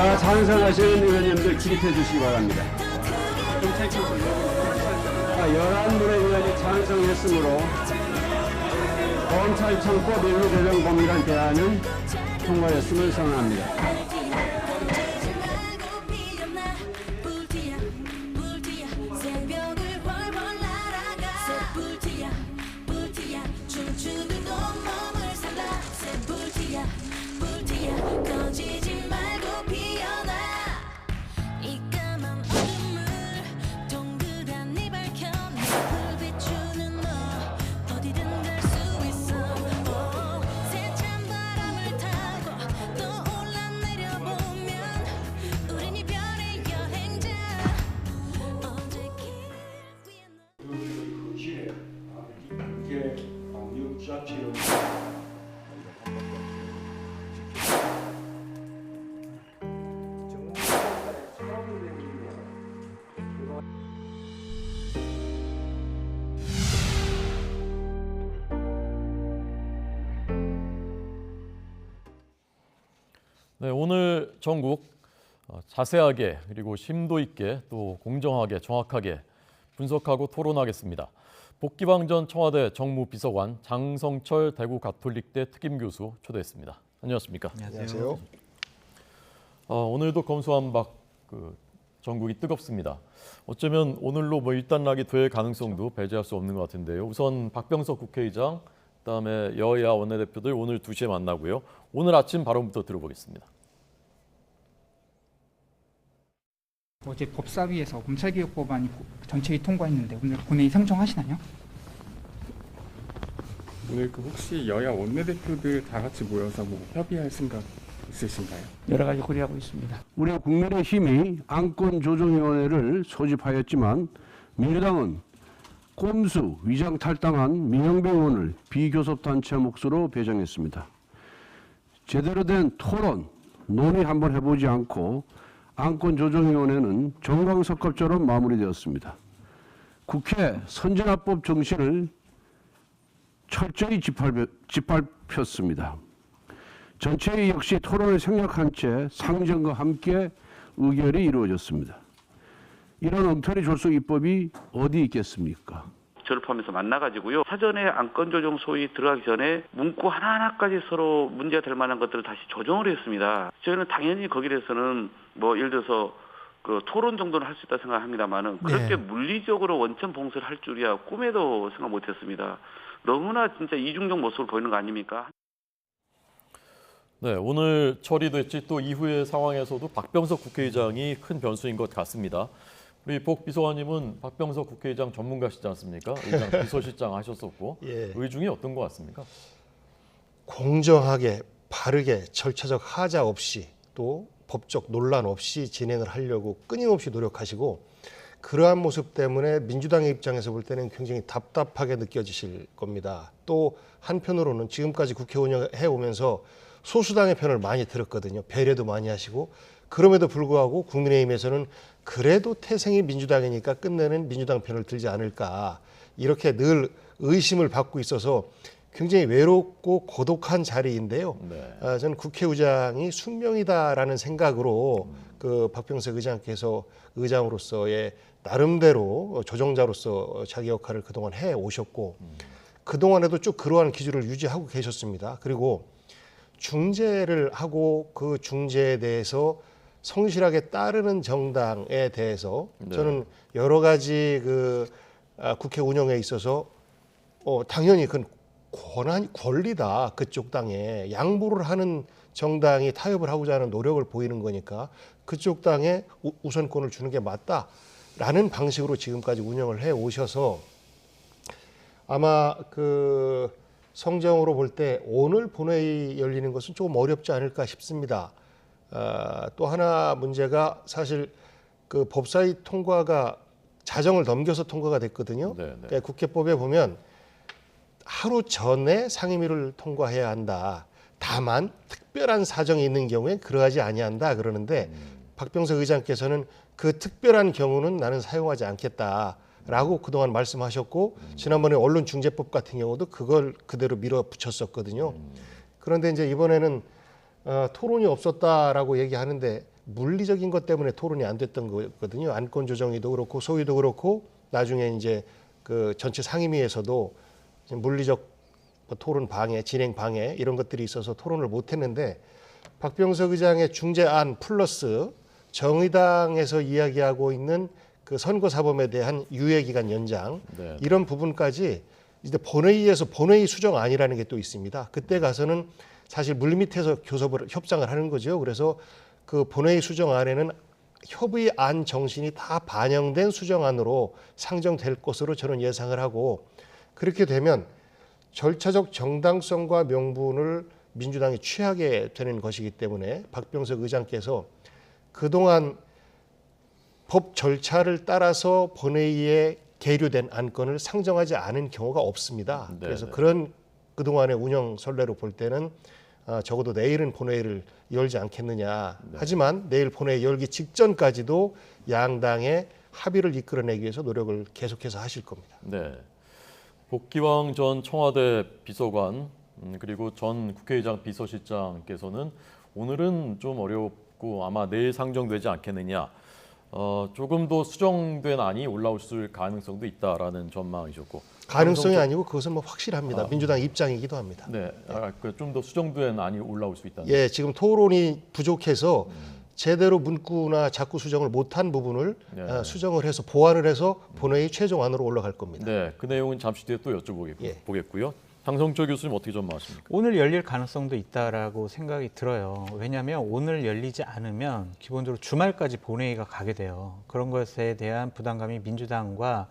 자, 찬성하시는 의원님들 기립해 주시기 바랍니다. 11분의 의원이 찬성했으므로 검찰청법 일부 개정 법률안 대안은 통과했음을 선언합니다. 네, 오늘 전국 자세하게 그리고 심도 있게 또 공정하게 정확하게 분석하고 토론하겠습니다. 복귀방 전 청와대 정무비서관 장성철 대구 가톨릭대 특임교수 초대했습니다. 안녕하십니까? 안녕하세요. 오늘도 검수완박 전국이 뜨겁습니다. 어쩌면 오늘로 일단락이 될 가능성도 배제할 수 없는 것 같은데요. 우선 박병석 국회의장, 그다음에 여야 원내대표들 오늘 2시에 만나고요. 오늘 아침 발언부터 들어보겠습니다. 어제 법사위에서 검찰개혁 법안이 전체위 통과했는데 오늘 본회의 상정하시나요? 오늘 혹시 여야 원내대표들 다 같이 모여서 협의할 생각 있으신가요? 여러 가지 고려하고 있습니다. 우리 국민의힘이 안건조정위원회를 소집하였지만 민주당은 꼼수, 위장 탈당한 민영배 의원을 비교섭단체 몫으로 배정했습니다. 제대로 된 토론, 논의 한번 해보지 않고 안건조정위원회는 정광석합처럼 마무리되었습니다. 국회 선진화법 정신을 철저히 짓밟혔습니다. 전체의 역시 토론을 생략한 채 상정과 함께 의결이 이루어졌습니다. 이런 엉터리 졸속 입법이 어디 있겠습니까? 저를 포함해서 만나가지고요. 사전에 안건조정 소위 들어가기 전에 문구 하나하나까지 서로 문제가 될 만한 것들을 다시 조정을 했습니다. 저희는 당연히 거기에 대해서는 예를 들어서 토론 정도는 할 수 있다 생각합니다만은 그렇게 물리적으로 원천 봉쇄를 할 줄이야 꿈에도 생각 못했습니다. 너무나 진짜 이중적 모습을 보이는 거 아닙니까? 네, 오늘 처리됐지 또 이후의 상황에서도 박병석 국회의장이 큰 변수인 것 같습니다. 우리 복 비서관님은 박병석 국회의장 전문가시지 않습니까? 의장 비서실장 하셨었고 예. 의중이 어떤 것 같습니까? 공정하게 바르게 절차적 하자 없이 또 법적 논란 없이 진행을 하려고 끊임없이 노력하시고 그러한 모습 때문에 민주당의 입장에서 볼 때는 굉장히 답답하게 느껴지실 겁니다. 또 한편으로는 지금까지 국회 운영해 오면서 소수당의 편을 많이 들었거든요. 배려도 많이 하시고 그럼에도 불구하고 국민의힘에서는 그래도 태생이 민주당이니까 끝내는 민주당 편을 들지 않을까 이렇게 늘 의심을 받고 있어서 굉장히 외롭고 고독한 자리인데요. 네. 저는 국회의장이 숙명이다라는 생각으로 박병석 의장께서 의장으로서의 나름대로 조정자로서 자기 역할을 그동안 해 오셨고 그동안에도 쭉 그러한 기조를 유지하고 계셨습니다. 그리고 중재를 하고 그 중재에 대해서 성실하게 따르는 정당에 대해서 저는 여러 가지 국회 운영에 있어서 당연히 그건 권리다. 그쪽 당에 양보를 하는 정당이 타협을 하고자 하는 노력을 보이는 거니까 그쪽 당에 우선권을 주는 게 맞다라는 방식으로 지금까지 운영을 해 오셔서 아마 성정으로 볼 때 오늘 본회의 열리는 것은 조금 어렵지 않을까 싶습니다. 또 하나 문제가 사실 법사위 통과가 자정을 넘겨서 통과가 됐거든요. 그러니까 국회법에 보면 하루 전에 상임위를 통과해야 한다. 다만 특별한 사정이 있는 경우에 그러하지 아니한다 그러는데 박병석 의장께서는 그 특별한 경우는 나는 사용하지 않겠다라고 그동안 말씀하셨고 지난번에 언론중재법 같은 경우도 그걸 그대로 밀어붙였었거든요. 그런데 이제 이번에는 토론이 없었다라고 얘기하는데 물리적인 것 때문에 토론이 안 됐던 거거든요. 안건 조정위도 그렇고 소위도 그렇고 나중에 이제 그 전체 상임위에서도 물리적 토론 방해, 진행 방해 이런 것들이 있어서 토론을 못 했는데 박병석 의장의 중재안 플러스 정의당에서 이야기하고 있는 그 선거사범에 대한 유예기간 연장 네. 이런 부분까지 이제 본회의에서 본회의 수정안이라는 게 또 있습니다. 그때 가서는 사실 물밑에서 교섭을 협상을 하는 거죠. 그래서 그 본회의 수정안에는 협의안 정신이 다 반영된 수정안으로 상정될 것으로 저는 예상을 하고 그렇게 되면 절차적 정당성과 명분을 민주당이 취하게 되는 것이기 때문에 박병석 의장께서 그동안 법 절차를 따라서 본회의에 계류된 안건을 상정하지 않은 경우가 없습니다. 네, 그래서 네. 그런 그동안의 운영 선례로 볼 때는 적어도 내일은 본회의를 열지 않겠느냐. 네. 하지만 내일 본회의 열기 직전까지도 양당의 합의를 이끌어내기 위해서 노력을 계속해서 하실 겁니다. 네. 복기왕 전 청와대 비서관 그리고 전 국회의장 비서실장께서는 오늘은 좀 어렵고 아마 내일 상정되지 않겠느냐. 조금 더 수정된 안이 올라올 가능성도 있다라는 전망이셨고 가능성이 아니고 그것은 뭐 확실합니다. 민주당 입장이기도 합니다. 네, 좀 더 수정된 안이 올라올 수 있다. 예, 지금 토론이 부족해서 제대로 문구나 자꾸 수정을 못한 부분을 네. 수정을 해서 보완을 해서 본회의 최종안으로 올라갈 겁니다. 네, 그 내용은 잠시 뒤에 또 여쭤보겠고요. 예. 장성철 교수님 어떻게 전망하십니까? 오늘 열릴 가능성도 있다라고 생각이 들어요. 왜냐하면 오늘 열리지 않으면 기본적으로 주말까지 본회의가 가게 돼요. 그런 것에 대한 부담감이 민주당과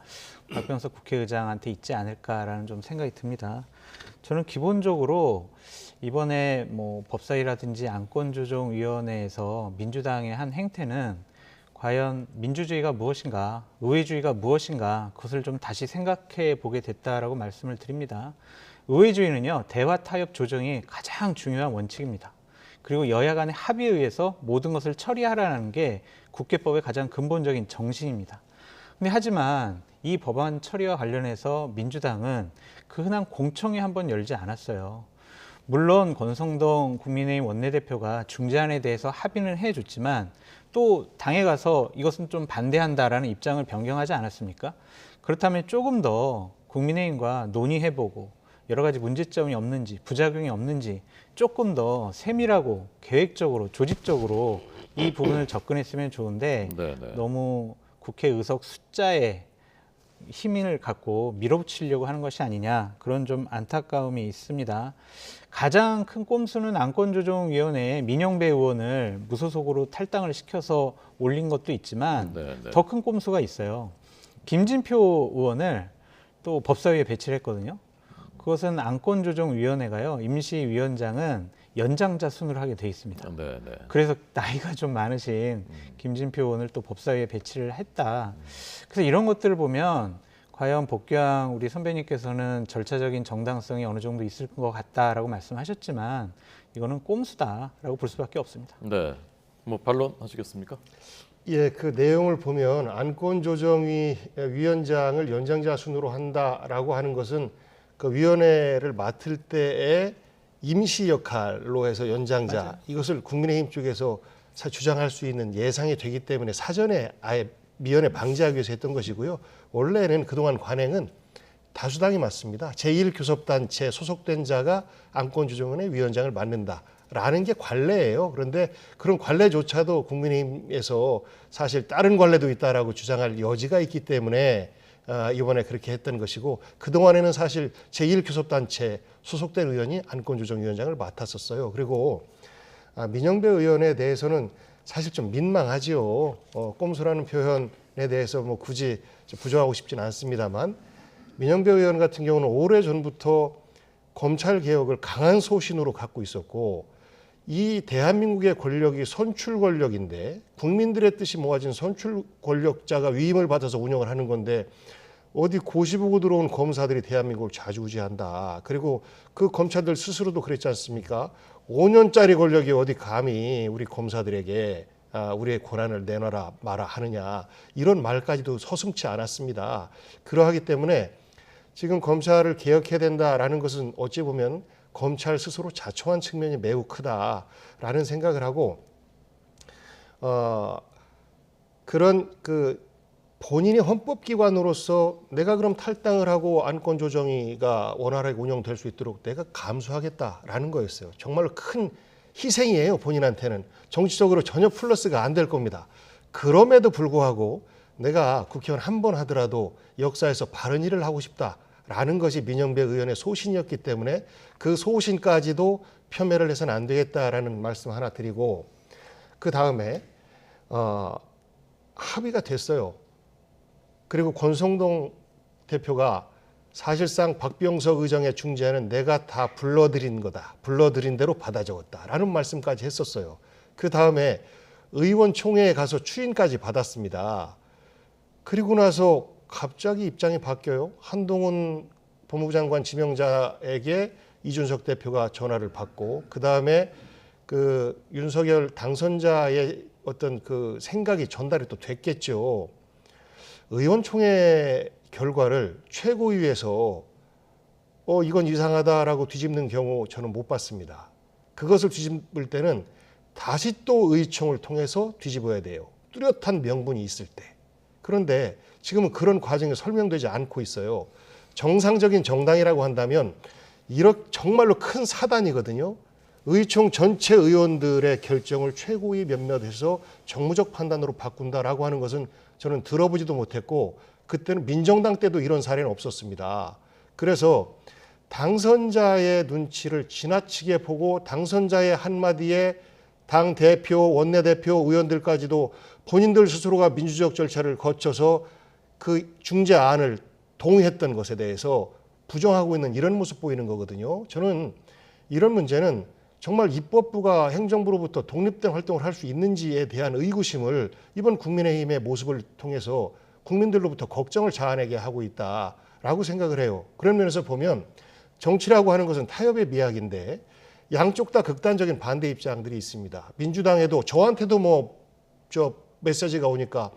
박병석 국회의장한테 있지 않을까라는 좀 생각이 듭니다. 저는 기본적으로 이번에 뭐 법사위라든지 안건조정위원회에서 민주당의 한 행태는 과연 민주주의가 무엇인가, 의회주의가 무엇인가 그것을 좀 다시 생각해 보게 됐다라고 말씀을 드립니다. 의회주의는요, 대화 타협 조정이 가장 중요한 원칙입니다. 그리고 여야 간의 합의에 의해서 모든 것을 처리하라는 게 국회법의 가장 근본적인 정신입니다. 근데 하지만 이 법안 처리와 관련해서 민주당은 그 흔한 공청회 한번 열지 않았어요. 물론 권성동 국민의힘 원내대표가 중재안에 대해서 합의는 해줬지만 또 당에 가서 이것은 좀 반대한다라는 입장을 변경하지 않았습니까? 그렇다면 조금 더 국민의힘과 논의해보고 여러 가지 문제점이 없는지 부작용이 없는지 조금 더 세밀하고 계획적으로 조직적으로 이 부분을 접근했으면 좋은데 네네. 너무 국회 의석 숫자에 힘을 갖고 밀어붙이려고 하는 것이 아니냐 그런 좀 안타까움이 있습니다. 가장 큰 꼼수는 안건조정위원회에 민영배 의원을 무소속으로 탈당을 시켜서 올린 것도 있지만 네네. 더 큰 꼼수가 있어요. 김진표 의원을 또 법사위에 배치를 했거든요. 그것은 안건조정위원회가요. 임시위원장은 연장자 순으로 하게 돼 있습니다. 네네. 그래서 나이가 좀 많으신 김진표 의원을 또 법사위에 배치를 했다. 그래서 이런 것들을 보면 과연 복귀왕 우리 선배님께서는 절차적인 정당성이 어느 정도 있을 것 같다라고 말씀하셨지만 이거는 꼼수다라고 볼 수밖에 없습니다. 네. 뭐 반론하시겠습니까? 예, 그 내용을 보면 안건조정위 위원장을 연장자 순으로 한다라고 하는 것은 그 위원회를 맡을 때의 임시 역할로 해서 연장자 맞아요. 이것을 국민의힘 쪽에서 주장할 수 있는 예상이 되기 때문에 사전에 아예 미연에 방지하기 위해서 했던 것이고요. 원래는 그동안 관행은 다수당이 맞습니다. 제1교섭단체 소속된 자가 안건조정위원회 위원장을 맡는다라는 게 관례예요. 그런데 그런 관례조차도 국민의힘에서 사실 다른 관례도 있다라고 주장할 여지가 있기 때문에 이번에 그렇게 했던 것이고 그동안에는 사실 제1교섭단체 소속된 의원이 안건조정위원장을 맡았었어요. 그리고 민영배 의원에 대해서는 사실 좀 민망하지요. 꼼수라는 표현에 대해서 뭐 굳이 부정하고 싶지는 않습니다만 민영배 의원 같은 경우는 오래전부터 검찰개혁을 강한 소신으로 갖고 있었고 이 대한민국의 권력이 선출 권력인데 국민들의 뜻이 모아진 선출 권력자가 위임을 받아서 운영을 하는 건데 어디 고시 보고 들어온 검사들이 대한민국을 좌지우지한다. 그리고 그 검찰들 스스로도 그랬지 않습니까? 5년짜리 권력이 어디 감히 우리 검사들에게 우리의 권한을 내놔라 마라 하느냐. 이런 말까지도 서슴지 않았습니다. 그러하기 때문에 지금 검찰을 개혁해야 된다라는 것은 어찌 보면 검찰 스스로 자초한 측면이 매우 크다라는 생각을 하고 그런 그 본인이 헌법기관으로서 내가 그럼 탈당을 하고 안건조정위가 원활하게 운영될 수 있도록 내가 감수하겠다라는 거였어요. 정말로 큰 희생이에요. 본인한테는. 정치적으로 전혀 플러스가 안 될 겁니다. 그럼에도 불구하고 내가 국회의원 한 번 하더라도 역사에서 바른 일을 하고 싶다라는 것이 민영배 의원의 소신이었기 때문에 그 소신까지도 폄훼를 해서는 안 되겠다라는 말씀 하나 드리고, 그 다음에 합의가 됐어요. 그리고 권성동 대표가 사실상 박병석 의장의 중재안은 내가 다 불러들인 거다. 불러들인 대로 받아 적었다라는 말씀까지 했었어요. 그 다음에 의원총회에 가서 추인까지 받았습니다. 그리고 나서 갑자기 입장이 바뀌어요. 한동훈 법무부 장관 지명자에게 이준석 대표가 전화를 받고, 그 다음에 그 윤석열 당선자의 어떤 그 생각이 전달이 또 됐겠죠. 의원총회 결과를 최고위에서 이건 이상하다라고 뒤집는 경우 저는 못 봤습니다. 그것을 뒤집을 때는 다시 또 의총을 통해서 뒤집어야 돼요. 뚜렷한 명분이 있을 때. 그런데 지금은 그런 과정이 설명되지 않고 있어요. 정상적인 정당이라고 한다면 정말로 큰 사단이거든요. 의총 전체 의원들의 결정을 최고위 몇몇에서 정무적 판단으로 바꾼다라고 하는 것은 저는 들어보지도 못했고, 그때는 민정당 때도 이런 사례는 없었습니다. 그래서 당선자의 눈치를 지나치게 보고 당선자의 한마디에 당 대표, 원내대표, 의원들까지도 본인들 스스로가 민주적 절차를 거쳐서 그 중재안을 동의했던 것에 대해서 부정하고 있는 이런 모습 보이는 거거든요. 저는 이런 문제는 정말 입법부가 행정부로부터 독립된 활동을 할 수 있는지에 대한 의구심을 이번 국민의힘의 모습을 통해서 국민들로부터 걱정을 자아내게 하고 있다라고 생각을 해요. 그런 면에서 보면 정치라고 하는 것은 타협의 미학인데 양쪽 다 극단적인 반대 입장들이 있습니다. 민주당에도 저한테도 메시지가 오니까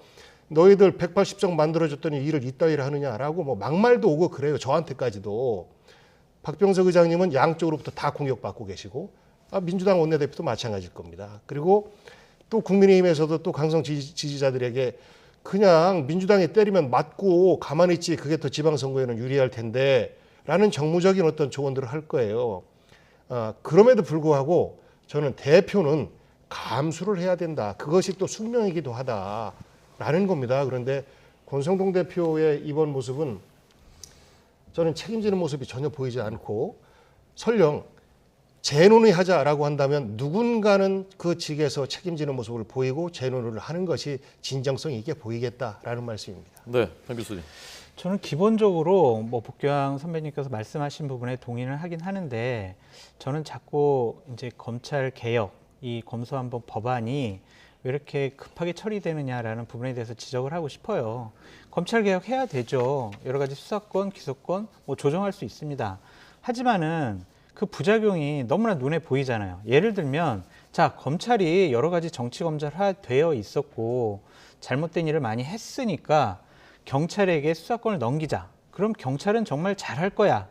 너희들 180석 만들어줬더니 일을 이따위를 하느냐라고 막말도 오고 그래요. 저한테까지도. 박병석 의장님은 양쪽으로부터 다 공격받고 계시고, 민주당 원내대표도 마찬가지일 겁니다. 그리고 또 국민의힘에서도 또 강성 지지자들에게 그냥 민주당이 때리면 맞고 가만히 있지 그게 더 지방선거에는 유리할 텐데 라는 정무적인 어떤 조언들을 할 거예요. 그럼에도 불구하고 저는 대표는 감수를 해야 된다. 그것이 또 숙명이기도 하다라는 겁니다. 그런데 권성동 대표의 이번 모습은 저는 책임지는 모습이 전혀 보이지 않고, 설령 재논의하자라고 한다면 누군가는 그 직에서 책임지는 모습을 보이고 재논의를 하는 것이 진정성 있게 보이겠다라는 말씀입니다. 네, 한 교수님. 저는 기본적으로 복교양 선배님께서 말씀하신 부분에 동의를 하긴 하는데, 저는 자꾸 이제 검찰 개혁, 이 검수완박 법안이 왜 이렇게 급하게 처리되느냐라는 부분에 대해서 지적을 하고 싶어요. 검찰 개혁 해야 되죠. 여러 가지 수사권, 기소권 조정할 수 있습니다. 하지만은 그 부작용이 너무나 눈에 보이잖아요. 예를 들면 검찰이 여러 가지 정치 검찰화되어 있었고 잘못된 일을 많이 했으니까 경찰에게 수사권을 넘기자. 그럼 경찰은 정말 잘할 거야.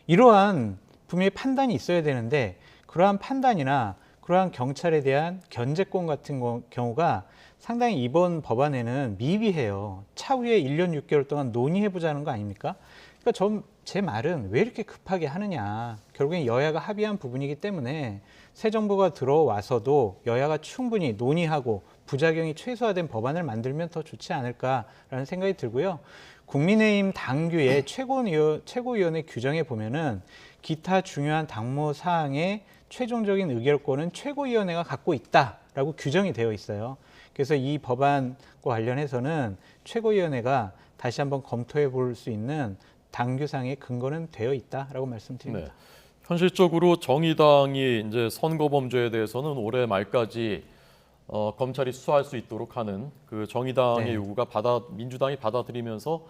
이러한 분명히 판단이 있어야 되는데, 그러한 판단이나 그러한 경찰에 대한 견제권 같은 경우가 상당히 이번 법안에는 미비해요. 차후에 1년 6개월 동안 논의해보자는 거 아닙니까? 그러니까 제 말은 왜 이렇게 급하게 하느냐. 결국엔 여야가 합의한 부분이기 때문에 새 정부가 들어와서도 여야가 충분히 논의하고 부작용이 최소화된 법안을 만들면 더 좋지 않을까라는 생각이 들고요. 국민의힘 당규의 최고위원회 규정에 보면은 기타 중요한 당무 사항의 최종적인 의결권은 최고위원회가 갖고 있다라고 규정이 되어 있어요. 그래서 이 법안과 관련해서는 최고위원회가 다시 한번 검토해 볼 수 있는 당규상의 근거는 되어 있다라고 말씀드립니다. 네. 현실적으로 정의당이 이제 선거범죄에 대해서는 올해 말까지 검찰이 수사할 수 있도록 하는 그 정의당의 요구가 민주당이 받아들이면서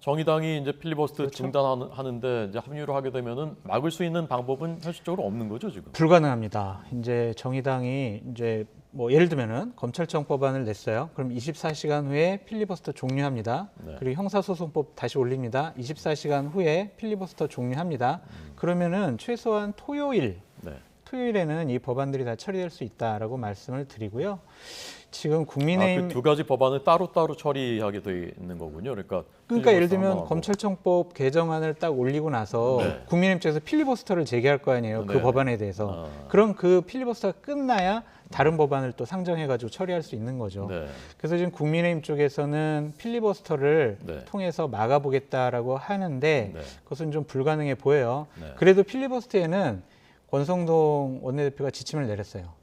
정의당이 이제 필리버스터 중단하는데 이제 합류를 하게 되면은 막을 수 있는 방법은 현실적으로 없는 거죠, 지금? 불가능합니다. 이제 정의당이 이제 예를 들면은 검찰청 법안을 냈어요. 그럼 24시간 후에 필리버스터 종료합니다. 네. 그리고 형사소송법 다시 올립니다. 24시간 후에 필리버스터 종료합니다. 그러면은 최소한 토요일에는 이 법안들이 다 처리될 수 있다라고 말씀을 드리고요. 지금 국민의힘 그 두 가지 법안을 따로따로 처리하게 돼 있는 거군요. 그러니까 예를 필리버스터 들면 하나하고. 검찰청법 개정안을 딱 올리고 나서 네. 국민의힘 쪽에서 필리버스터를 제기할 거 아니에요. 그 네. 법안에 대해서. 아. 그럼 그 필리버스터가 끝나야 다른 법안을 또 상정해가지고 처리할 수 있는 거죠. 네. 그래서 지금 국민의힘 쪽에서는 필리버스터를 네. 통해서 막아보겠다라고 하는데 네. 그것은 좀 불가능해 보여요. 네. 그래도 필리버스터에는 권성동 원내대표가 지침을 내렸어요.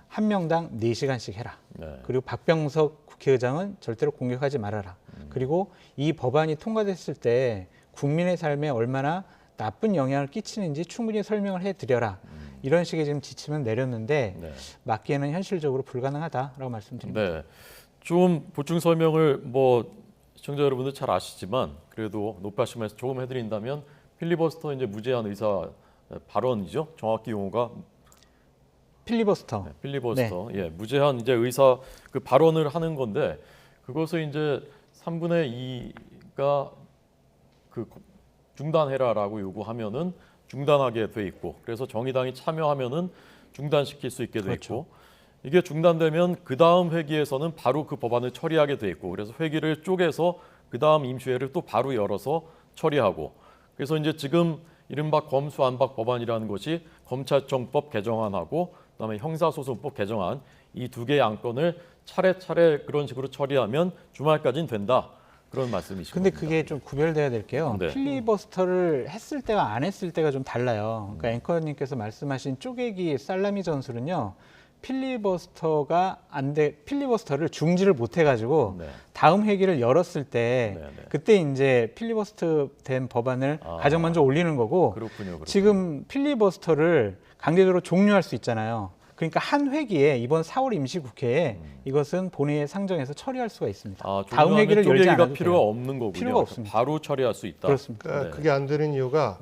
한 명당 4시간씩 해라. 네. 그리고 박병석 국회의장은 절대로 공격하지 말아라. 그리고 이 법안이 통과됐을 때 국민의 삶에 얼마나 나쁜 영향을 끼치는지 충분히 설명을 해드려라. 이런 식의 지금 지침은 내렸는데 네. 막기에는 현실적으로 불가능하다라고 말씀드립니다. 네. 좀 보충 설명을 뭐 시청자 여러분들 잘 아시지만 그래도 높아신 말씀 조금 해드린다면 필리버스터 이제 무제한 의사 발언이죠. 정확히 용어가 필리버스터. 네, 필리버스터. 예, 무제한 이제 의사 그 발언을 하는 건데 그것을 이제 3분의 2가 그 중단해라라고 요구하면은 중단하게 돼 있고 그래서 정의당이 참여하면은 중단시킬 수 있게 돼 있고 이게 중단되면 그 다음 회기에서는 바로 그 법안을 처리하게 돼 있고 그래서 회기를 쪼개서 그 다음 임시회를 또 바로 열어서 처리하고 그래서 이제 지금 이른바 검수안박 법안이라는 것이 검찰청법 개정안하고 그다음에 형사소송법 개정안 이 두 개의 안건을 차례차례 그런 식으로 처리하면 주말까지는 된다. 그런 말씀이시죠. 근데 그게 좀 구별돼야 될 게요. 네. 필리버스터를 했을 때와 안 했을 때가 좀 달라요. 그러니까 앵커님께서 말씀하신 쪼개기 살라미 전술은요. 필리버스터를 중지를 못 해가지고 네. 다음 회기를 열었을 때 네, 네. 그때 이제 필리버스터 된 법안을 가장 먼저 올리는 거고 그렇군요. 지금 필리버스터를 강제적으로 종료할 수 있잖아요. 그러니까 한 회기에 이번 4월 임시국회에 이것은 본회의에 상정해서 처리할 수가 있습니다. 다음 회기를 열지 쪼개기가 않아도 필요가 돼요. 없는 거군요. 필요가 없습니다. 바로 처리할 수 있다. 그렇습니다. 그러니까 네. 그게 안 되는 이유가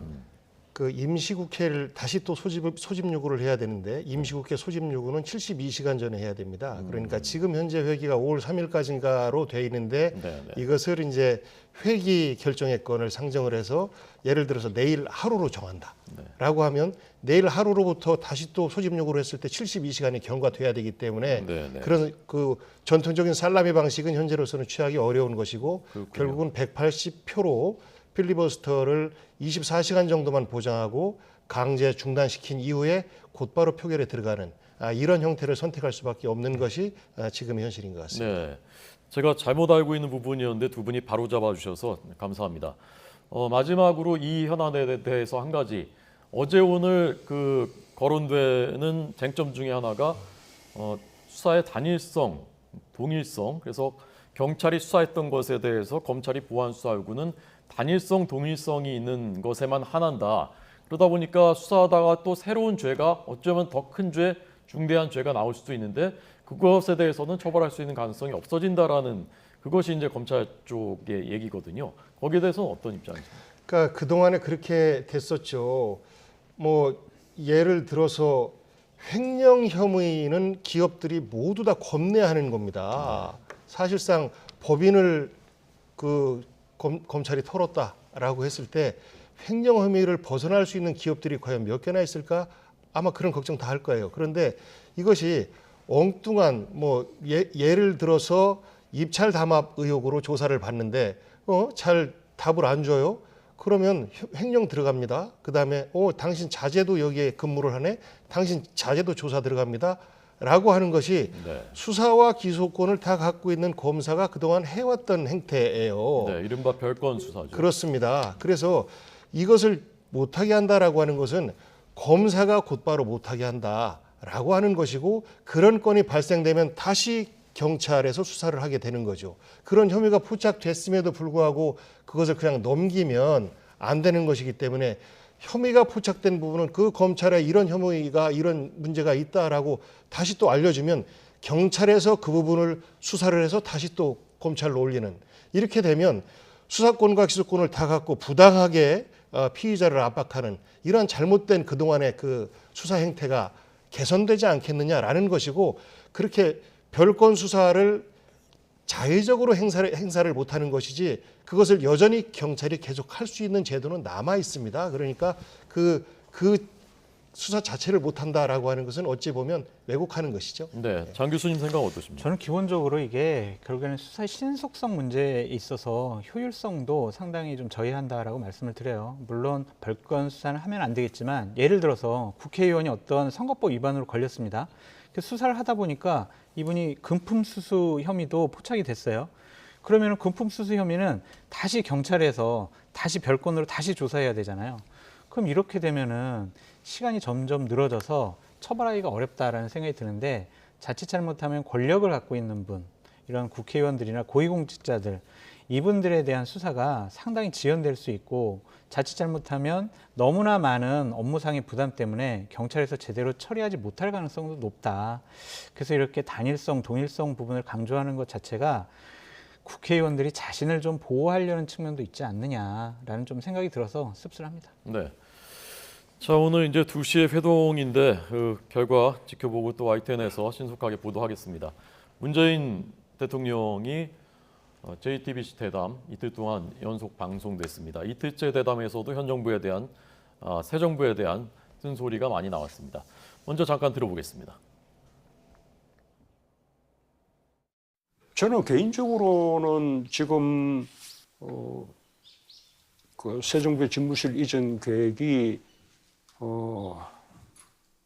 그 임시국회를 다시 또 소집 요구를 해야 되는데 임시국회 소집 요구는 72시간 전에 해야 됩니다. 그러니까 지금 현재 회기가 5월 3일까지인가로 돼 있는데 네, 네. 이것을 이제 회기 결정의 건을 상정을 해서 예를 들어서 내일 하루로 정한다라고 하면 내일 하루로부터 다시 또 소집 요구를 했을 때 72시간이 경과돼야 되기 때문에 네, 네. 그런 그 전통적인 살라미 방식은 현재로서는 취하기 어려운 것이고 그렇군요. 결국은 180표로 필리버스터를 24시간 정도만 보장하고 강제 중단시킨 이후에 곧바로 표결에 들어가는 이런 형태를 선택할 수밖에 없는 것이 지금의 현실인 것 같습니다. 네, 제가 잘못 알고 있는 부분이었는데 두 분이 바로 잡아주셔서 감사합니다. 마지막으로 이 현안에 대해서 한 가지 어제 오늘 그 거론되는 쟁점 중에 하나가 수사의 단일성, 동일성. 그래서 경찰이 수사했던 것에 대해서 검찰이 보완 수사 요구는 단일성, 동일성이 있는 것에만 한한다. 그러다 보니까 수사하다가 또 새로운 죄가 어쩌면 더 큰 죄, 중대한 죄가 나올 수도 있는데 그것에 대해서는 처벌할 수 있는 가능성이 없어진다라는 그것이 이제 검찰 쪽의 얘기거든요. 거기에 대해서는 어떤 입장이십니까? 그러니까 그동안에 그렇게 됐었죠. 뭐 예를 들어서 횡령 혐의는 기업들이 모두 다 겁내하는 겁니다. 사실상 법인을 검찰이 털었다라고 했을 때 횡령 혐의를 벗어날 수 있는 기업들이 과연 몇 개나 있을까? 아마 그런 걱정 다 할 거예요. 그런데 이것이 엉뚱한 예를 들어서 입찰 담합 의혹으로 조사를 받는데 잘 답을 안 줘요. 그러면 횡령 들어갑니다. 그다음에 당신 자제도 여기에 근무를 하네. 당신 자제도 조사 들어갑니다. 라고 하는 것이 네. 수사와 기소권을 다 갖고 있는 검사가 그동안 해왔던 행태예요. 네, 이른바 별건 수사죠. 그렇습니다. 그래서 이것을 못하게 한다라고 하는 것은 검사가 곧바로 못하게 한다라고 하는 것이고 그런 건이 발생되면 다시 경찰에서 수사를 하게 되는 거죠. 그런 혐의가 포착됐음에도 불구하고 그것을 그냥 넘기면 안 되는 것이기 때문에 혐의가 포착된 부분은 그 검찰에 이런 혐의가 이런 문제가 있다라고 다시 또 알려주면 경찰에서 그 부분을 수사를 해서 다시 또 검찰로 올리는 이렇게 되면 수사권과 기소권을 다 갖고 부당하게 피의자를 압박하는 이러한 잘못된 그동안의 그 수사 행태가 개선되지 않겠느냐라는 것이고 그렇게 별건 수사를 자의적으로 행사를 못하는 것이지 그것을 여전히 경찰이 계속 할 수 있는 제도는 남아 있습니다. 그러니까 그 수사 자체를 못한다라고 하는 것은 어찌 보면 왜곡하는 것이죠. 네, 장 교수님 생각 어떠십니까? 저는 기본적으로 이게 결국에는 수사의 신속성 문제에 있어서 효율성도 상당히 좀 저해한다라고 말씀을 드려요. 물론 별건 수사는 하면 안 되겠지만 예를 들어서 국회의원이 어떤 선거법 위반으로 걸렸습니다. 수사를 하다 보니까 이분이 금품수수 혐의도 포착이 됐어요. 그러면 금품수수 혐의는 다시 경찰에서 다시 별건으로 다시 조사해야 되잖아요. 그럼 이렇게 되면은 시간이 점점 늘어져서 처벌하기가 어렵다라는 생각이 드는데 자칫 잘못하면 권력을 갖고 있는 분, 이런 국회의원들이나 고위공직자들 이분들에 대한 수사가 상당히 지연될 수 있고 자칫 잘못하면 너무나 많은 업무상의 부담 때문에 경찰에서 제대로 처리하지 못할 가능성도 높다. 그래서 이렇게 단일성, 동일성 부분을 강조하는 것 자체가 국회의원들이 자신을 좀 보호하려는 측면도 있지 않느냐라는 좀 생각이 들어서 씁쓸합니다. 네. 자, 오늘 이제 2시에 회동인데 그 결과 지켜보고 또 YTN에서 신속하게 보도하겠습니다. 문재인 대통령이 JTBC 대담 이틀 동안 연속 방송됐습니다. 이틀째 대담에서도 현 정부에 대한 새 정부에 대한 쓴소리가 많이 나왔습니다. 먼저 잠깐 들어보겠습니다. 저는 개인적으로는 지금 그 새 정부의 집무실 이전 계획이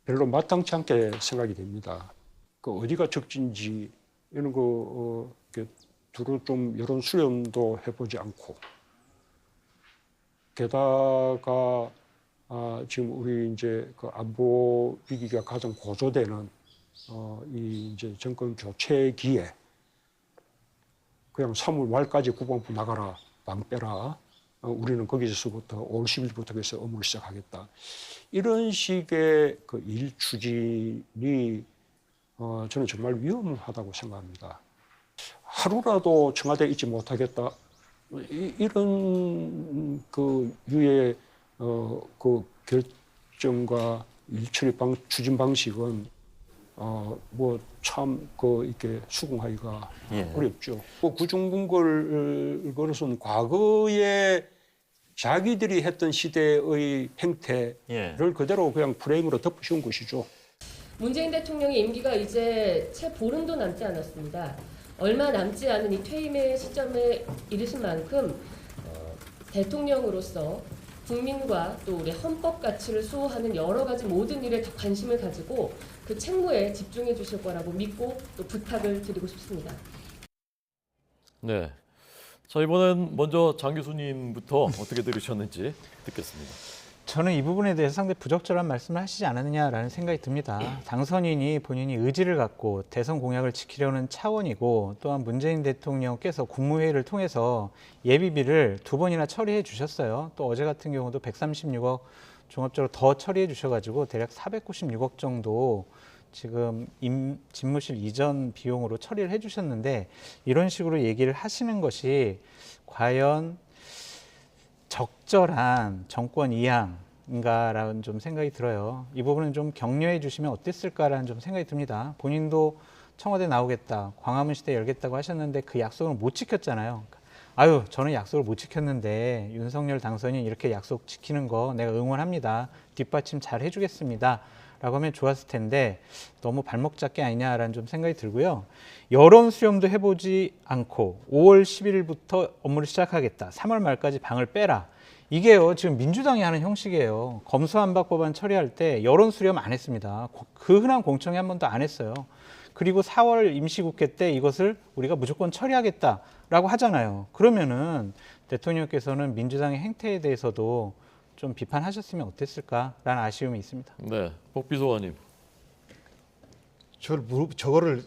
별로 마땅치 않게 생각이 됩니다. 그 어디가 적진지 이런 거 두루 좀 여론 수렴도 해보지 않고, 게다가 지금 우리 이제 그 안보 위기가 가장 고조되는 이 이제 정권 교체기에 그냥 3월 말까지 국방부 나가라, 방 빼라. 우리는 거기서부터 5월 10일부터 해서 업무를 시작하겠다. 이런 식의 그 일 추진이 저는 정말 위험하다고 생각합니다. 하루라도 청와대에 있지 못하겠다. 이런 그 유의 그 결정과 일처리 추진 방식은 뭐 참 그 이렇게 수긍하기가 어렵죠. 그 구중궁궐 과거에 자기들이 했던 시대의 행태를 그대로 그냥 프레임으로 덮으신 것이죠. 문재인 대통령의 임기가 이제 채 보름도 남지 않았습니다. 얼마 남지 않은 이 퇴임의 시점에 이르신 만큼 대통령으로서 국민과 또 우리 헌법 가치를 수호하는 여러 가지 모든 일에 더 관심을 가지고 그 책무에 집중해 주실 거라고 믿고 또 부탁을 드리고 싶습니다. 네. 자, 이번엔 먼저 장 교수님부터 어떻게 들으셨는지 듣겠습니다. 저는 이 부분에 대해서 상당히 부적절한 말씀을 하시지 않았느냐라는 생각이 듭니다. 당선인이 본인이 의지를 갖고 대선 공약을 지키려는 차원이고, 또한 문재인 대통령께서 국무회의를 통해서 예비비를 2번이나 처리해 주셨어요. 또 어제 같은 경우도 136억 종합적으로 더 처리해 주셔가지고 대략 496억 정도 지금 집무실 이전 비용으로 처리를 해 주셨는데, 이런 식으로 얘기를 하시는 것이 과연 적절한 정권 이양인가라는 좀 생각이 들어요. 이 부분은 좀 격려해 주시면 어땠을까라는 좀 생각이 듭니다. 본인도 청와대 나오겠다, 광화문 시대 열겠다고 하셨는데 그 약속을 못 지켰잖아요. 아유, 저는 약속을 못 지켰는데 윤석열 당선인 이렇게 약속 지키는 거 내가 응원합니다. 뒷받침 잘 해주겠습니다. 라고 하면 좋았을 텐데 너무 발목 잡기 아니냐라는 좀 생각이 들고요. 여론 수렴도 해보지 않고 5월 11일부터 업무를 시작하겠다. 3월 말까지 방을 빼라. 이게요, 지금 민주당이 하는 형식이에요. 검수완박 법안 처리할 때 여론 수렴 안 했습니다. 그 흔한 공청회 한 번도 안 했어요. 그리고 4월 임시국회 때 이것을 우리가 무조건 처리하겠다라고 하잖아요. 그러면은 대통령께서는 민주당의 행태에 대해서도 좀 비판하셨으면 어땠을까라는 아쉬움이 있습니다. 네, 복비소원님. 저거를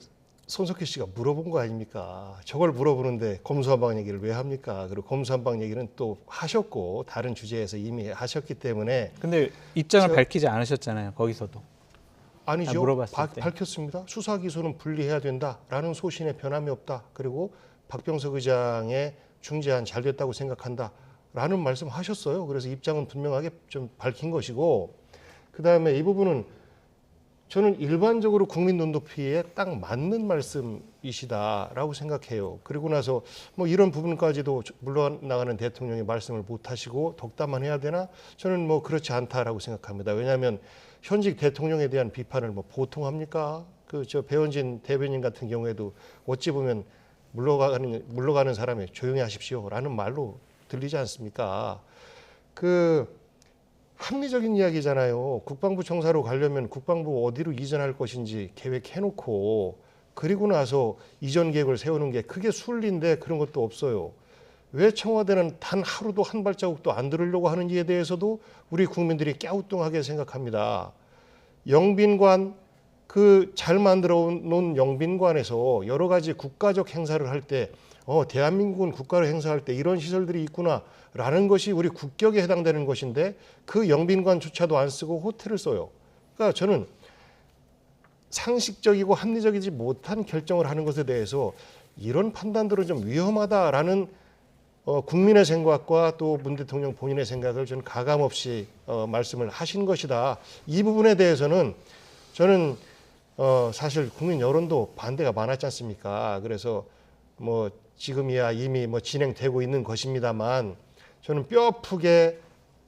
손석희 씨가 물어본 거 아닙니까? 저걸 물어보는데 검수완박 얘기를 왜 합니까? 그리고 검수완박 얘기는 또 하셨고 다른 주제에서 이미 하셨기 때문에. 근데 입장을 밝히지 않으셨잖아요. 거기서도. 아니죠. 물어봤을 때. 밝혔습니다. 수사 기소는 분리해야 된다라는 소신에 변함이 없다. 그리고 박병석 의장의 중재안 잘 됐다고 생각한다. 라는 말씀하셨어요. 그래서 입장은 분명하게 좀 밝힌 것이고, 그다음에 이 부분은 저는 일반적으로 국민 눈높이에 딱 맞는 말씀이시다라고 생각해요. 그리고 나서 뭐 이런 부분까지도 물러나가는 대통령이 말씀을 못 하시고 덕담만 해야 되나? 저는 뭐 그렇지 않다라고 생각합니다. 왜냐하면 현직 대통령에 대한 비판을 뭐 보통 합니까? 그 저 배원진 대변인 같은 경우에도 어찌 보면 물러가는 사람이 조용히 하십시오라는 말로 들리지 않습니까? 그 합리적인 이야기잖아요. 국방부 청사로 가려면 국방부 어디로 이전할 것인지 계획해놓고 그리고 나서 이전 계획을 세우는 게 그게 순리인데 그런 것도 없어요. 왜 청와대는 단 하루도 한 발자국도 안 들으려고 하는지에 대해서도 우리 국민들이 갸우뚱하게 생각합니다. 영빈관 그 잘 만들어 놓은 영빈관에서 여러 가지 국가적 행사를 할 때 대한민국은 국가를 행사할 때 이런 시설들이 있구나라는 것이 우리 국격에 해당되는 것인데 그 영빈관조차도 안 쓰고 호텔을 써요. 그러니까 저는 상식적이고 합리적이지 못한 결정을 하는 것에 대해서 이런 판단들은 좀 위험하다라는 국민의 생각과 또 문 대통령 본인의 생각을 저는 가감없이 말씀을 하신 것이다. 이 부분에 대해서는 저는 사실 국민 여론도 반대가 많았지 않습니까? 그래서 뭐 지금이야 이미 뭐 진행되고 있는 것입니다만 저는 뼈아프게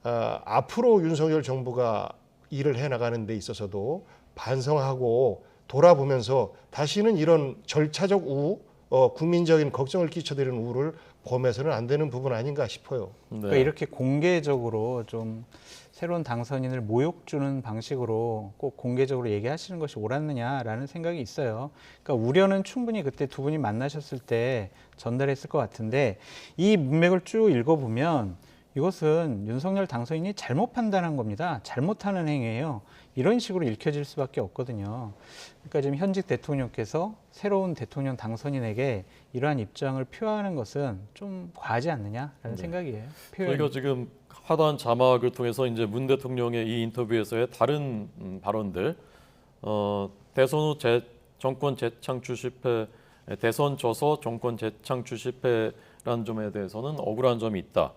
앞으로 윤석열 정부가 일을 해나가는 데 있어서도 반성하고 돌아보면서 다시는 이런 절차적 우호, 국민적인 걱정을 끼쳐드리는 우를 범해서는 안 되는 부분 아닌가 싶어요. 네. 그러니까 이렇게 공개적으로 좀 새로운 당선인을 모욕 주는 방식으로 꼭 공개적으로 얘기하시는 것이 옳았느냐라는 생각이 있어요. 그러니까 우려는 충분히 그때 두 분이 만나셨을 때 전달했을 것 같은데 이 문맥을 쭉 읽어보면 이것은 윤석열 당선인이 잘못 판단한 겁니다. 잘못하는 행위예요. 이런 식으로 읽혀질 수밖에 없거든요. 그러니까 지금 현직 대통령께서 새로운 대통령 당선인에게 이러한 입장을 표하는 것은 좀 과하지 않느냐라는 생각이에요. 저희가 지금 하단 자막을 통해서 이제 문 대통령의 이 인터뷰에서의 다른 발언들, 대선 후 정권 재창출 실패, 대선 져서 정권 재창출 실패라는 점에 대해서는 억울한 점이 있다.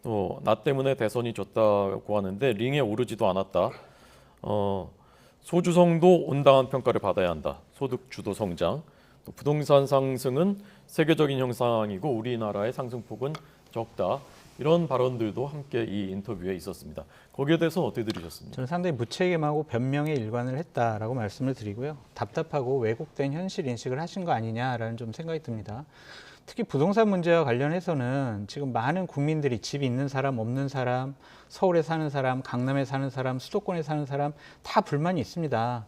또 나 때문에 대선이 졌다고 하는데 링에 오르지도 않았다. 소주성도 온당한 평가를 받아야 한다. 소득 주도 성장, 또 부동산 상승은 세계적인 현상이고 우리나라의 상승폭은 적다. 이런 발언들도 함께 이 인터뷰에 있었습니다. 거기에 대해서는 어떻게 들으셨습니까? 저는 상당히 무책임하고 변명에 일관을 했다라고 말씀을 드리고요. 답답하고 왜곡된 현실 인식을 하신 거 아니냐라는 좀 생각이 듭니다. 특히 부동산 문제와 관련해서는 지금 많은 국민들이 집이 있는 사람, 없는 사람, 서울에 사는 사람, 강남에 사는 사람, 수도권에 사는 사람 다 불만이 있습니다.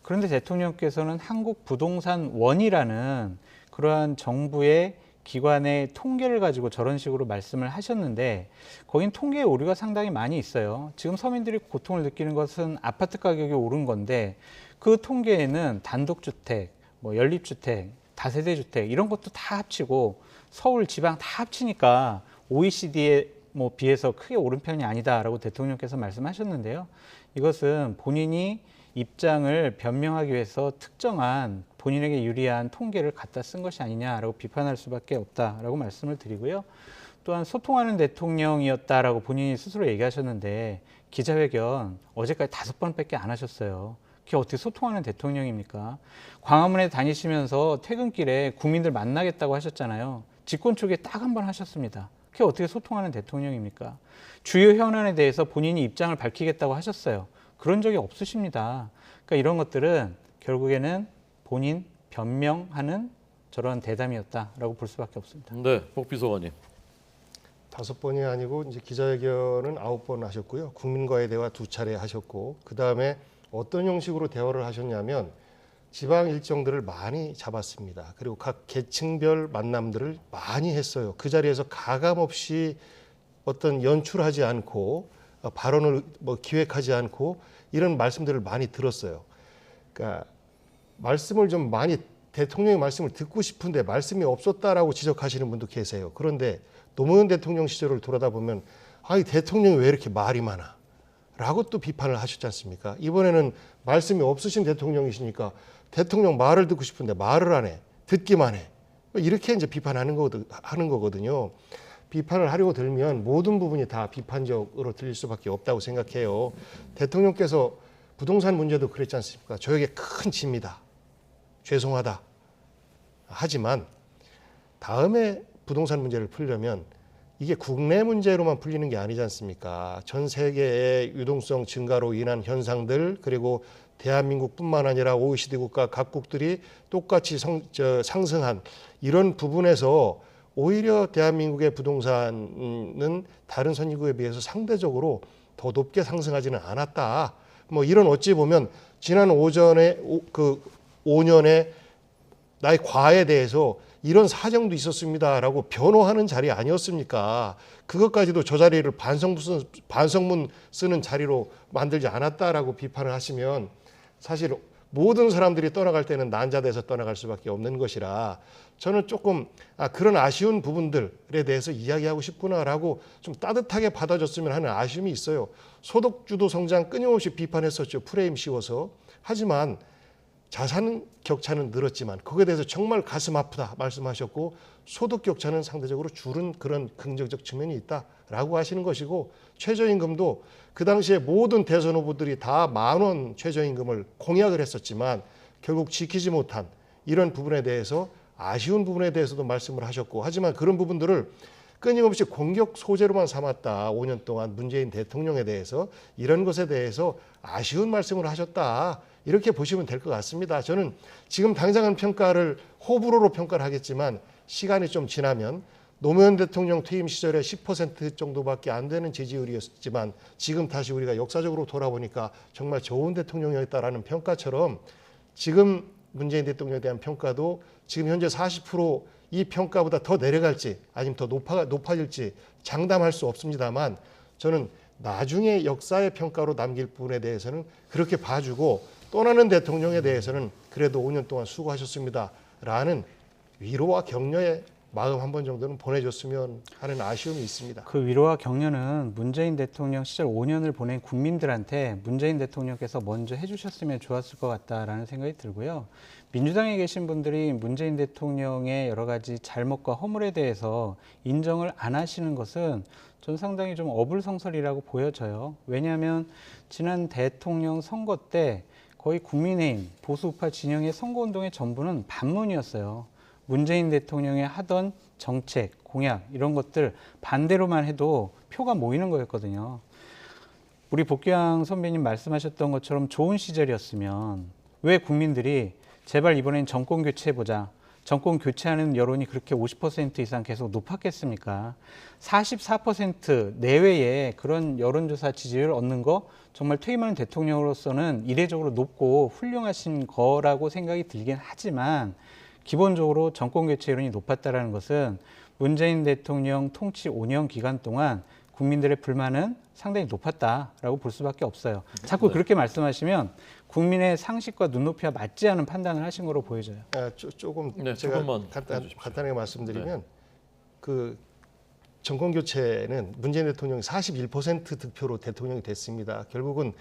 그런데 대통령께서는 한국부동산원이라는 그러한 정부의 기관의 통계를 가지고 저런 식으로 말씀을 하셨는데 거긴 통계의 오류가 상당히 많이 있어요. 지금 서민들이 고통을 느끼는 것은 아파트 가격이 오른 건데 그 통계에는 단독주택, 뭐 연립주택, 다세대 주택 이런 것도 다 합치고 서울, 지방 다 합치니까 OECD에 뭐 비해서 크게 오른 편이 아니다라고 대통령께서 말씀하셨는데요. 이것은 본인이 입장을 변명하기 위해서 특정한 본인에게 유리한 통계를 갖다 쓴 것이 아니냐라고 비판할 수밖에 없다라고 말씀을 드리고요. 또한 소통하는 대통령이었다라고 본인이 스스로 얘기하셨는데 기자회견 어제까지 5번밖에 안 하셨어요. 그게 어떻게 소통하는 대통령입니까? 광화문에 다니시면서 퇴근길에 국민들 만나겠다고 하셨잖아요. 집권 초기에 딱 한 번 하셨습니다. 그게 어떻게 소통하는 대통령입니까? 주요 현안에 대해서 본인이 입장을 밝히겠다고 하셨어요. 그런 적이 없으십니다. 그러니까 이런 것들은 결국에는 본인 변명하는 저런 대담이었다라고 볼 수밖에 없습니다. 네, 복비서관님. 5번이 아니고 이제 기자회견은 9번 하셨고요. 국민과의 대화 2차례 하셨고 그 다음에 어떤 형식으로 대화를 하셨냐면 지방 일정들을 많이 잡았습니다. 그리고 각 계층별 만남들을 많이 했어요. 그 자리에서 가감없이 어떤 연출하지 않고 발언을 뭐 기획하지 않고 이런 말씀들을 많이 들었어요. 그러니까 말씀을 좀 많이 대통령의 말씀을 듣고 싶은데 말씀이 없었다라고 지적하시는 분도 계세요. 그런데 노무현 대통령 시절을 돌아다 보면 아니 대통령이 왜 이렇게 말이 많아? 라고 또 비판을 하셨지 않습니까? 이번에는 말씀이 없으신 대통령이시니까 대통령 말을 듣고 싶은데 말을 안 해. 듣기만 해. 이렇게 이제 비판하는 거거든요. 비판을 하려고 들면 모든 부분이 다 비판적으로 들릴 수밖에 없다고 생각해요. 대통령께서 부동산 문제도 그랬지 않습니까? 저에게 큰 짐이다. 죄송하다. 하지만 다음에 부동산 문제를 풀려면 이게 국내 문제로만 풀리는 게 아니지 않습니까? 전 세계의 유동성 증가로 인한 현상들, 그리고 대한민국뿐만 아니라 OECD 국가 각국들이 똑같이 상승한 이런 부분에서 오히려 대한민국의 부동산은 다른 선진국에 비해서 상대적으로 더 높게 상승하지는 않았다. 뭐 이런 어찌 보면 지난 5년의 나의 과에 대해서 이런 사정도 있었습니다라고 변호하는 자리 아니었습니까? 그것까지도 저 자리를 반성문 쓰는 자리로 만들지 않았다라고 비판을 하시면 사실 모든 사람들이 떠나갈 때는 난자돼서 떠나갈 수밖에 없는 것이라 저는 조금 그런 아쉬운 부분들에 대해서 이야기하고 싶구나라고 좀 따뜻하게 받아줬으면 하는 아쉬움이 있어요. 소득주도 성장 끊임없이 비판했었죠. 프레임 씌워서. 하지만 자산 격차는 늘었지만 거기에 대해서 정말 가슴 아프다 말씀하셨고 소득 격차는 상대적으로 줄은 그런 긍정적 측면이 있다라고 하시는 것이고 최저임금도 그 당시에 모든 대선 후보들이 다 10,000원 최저임금을 공약을 했었지만 결국 지키지 못한 이런 부분에 대해서 아쉬운 부분에 대해서도 말씀을 하셨고 하지만 그런 부분들을 끊임없이 공격 소재로만 삼았다. 5년 동안 문재인 대통령에 대해서 이런 것에 대해서 아쉬운 말씀을 하셨다. 이렇게 보시면 될 것 같습니다. 저는 지금 당장은 평가를 호불호로 평가를 하겠지만 시간이 좀 지나면 노무현 대통령 퇴임 시절에 10% 정도밖에 안 되는 지지율이었지만 지금 다시 우리가 역사적으로 돌아보니까 정말 좋은 대통령이었다라는 평가처럼 지금 문재인 대통령에 대한 평가도 지금 현재 40%이 평가보다 더 내려갈지 아니면 더 높아질지 장담할 수 없습니다만 저는 나중에 역사의 평가로 남길 부분에 대해서는 그렇게 봐주고 떠나는 대통령에 대해서는 그래도 5년 동안 수고하셨습니다라는 위로와 격려의 마음 한 번 정도는 보내줬으면 하는 아쉬움이 있습니다. 그 위로와 격려는 문재인 대통령 시절 5년을 보낸 국민들한테 문재인 대통령께서 먼저 해주셨으면 좋았을 것 같다라는 생각이 들고요. 민주당에 계신 분들이 문재인 대통령의 여러 가지 잘못과 허물에 대해서 인정을 안 하시는 것은 전 상당히 좀 어불성설이라고 보여져요. 왜냐하면 지난 대통령 선거 때 거의 국민의힘 보수우파 진영의 선거운동의 전부는 반문이었어요. 문재인 대통령이 하던 정책, 공약 이런 것들 반대로만 해도 표가 모이는 거였거든요. 우리 복귀왕 선배님 말씀하셨던 것처럼 좋은 시절이었으면 왜 국민들이 제발 이번엔 정권 교체해보자. 정권 교체하는 여론이 그렇게 50% 이상 계속 높았겠습니까? 44% 내외의 그런 여론조사 지지율을 얻는 거 정말 퇴임하는 대통령으로서는 이례적으로 높고 훌륭하신 거라고 생각이 들긴 하지만 기본적으로 정권 교체 여론이 높았다는 것은 문재인 대통령 통치 5년 기간 동안 국민들의 불만은 상당히 높았다라고 볼 수밖에 없어요. 자꾸 그렇게 말씀하시면 국민의 상식과 눈높이와 맞지 않은 판단을 하신 거로 보여져요. 조금 네, 제가 조금만 간단하게 말씀드리면 네. 그 정권 교체는 문재인 대통령이 41% 득표로 대통령이 됐습니다. 결국은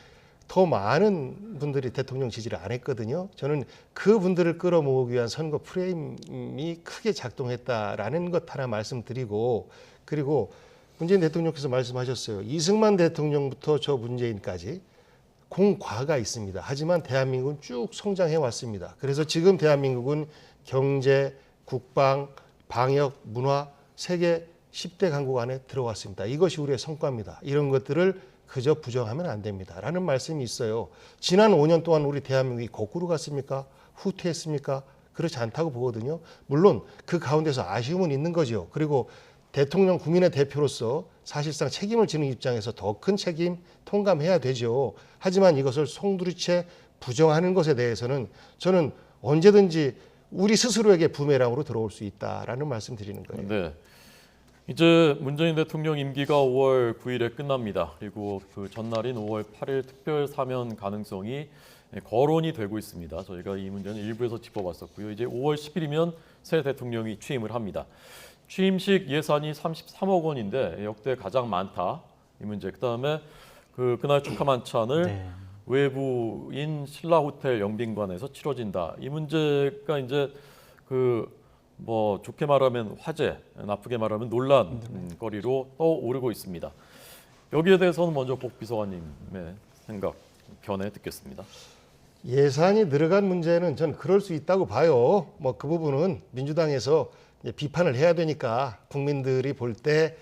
더 많은 분들이 대통령 지지를 안 했거든요. 저는 그 분들을 끌어모으기 위한 선거 프레임이 크게 작동했다라는 것 하나 말씀드리고 그리고 문재인 대통령께서 말씀하셨어요. 이승만 대통령부터 저 문재인까지 공과가 있습니다. 하지만 대한민국은 쭉 성장해 왔습니다. 그래서 지금 대한민국은 경제, 국방, 방역, 문화 세계 10대 강국 안에 들어왔습니다. 이것이 우리의 성과입니다. 이런 것들을 그저 부정하면 안 됩니다. 라는 말씀이 있어요. 지난 5년 동안 우리 대한민국이 거꾸로 갔습니까? 후퇴했습니까? 그렇지 않다고 보거든요. 물론 그 가운데서 아쉬움은 있는 거죠. 그리고 대통령 국민의 대표로서 사실상 책임을 지는 입장에서 더 큰 책임 통감해야 되죠. 하지만 이것을 송두리째 부정하는 것에 대해서는 저는 언제든지 우리 스스로에게 부메랑으로 들어올 수 있다라는 말씀 드리는 거예요. 네. 이제 문재인 대통령 임기가 5월 9일에 끝납니다. 그리고 그 전날인 5월 8일 특별 사면 가능성이 거론이 되고 있습니다. 저희가 이 문제는 일부에서 짚어봤었고요. 이제 5월 10일이면 새 대통령이 취임을 합니다. 취임식 예산이 33억 원인데 역대 가장 많다. 이 문제. 그다음에 그날 축하 만찬을 외부인 신라호텔 영빈관에서 치러진다. 이 문제가 이제 뭐 좋게 말하면 화제, 나쁘게 말하면 논란거리로 떠오르고 있습니다. 여기에 대해서는 먼저 복 비서관님의 생각 변해 듣겠습니다. 예산이 늘어간 문제는 전 그럴 수 있다고 봐요. 뭐 그 부분은 민주당에서 이제 비판을 해야 되니까 국민들이 볼 때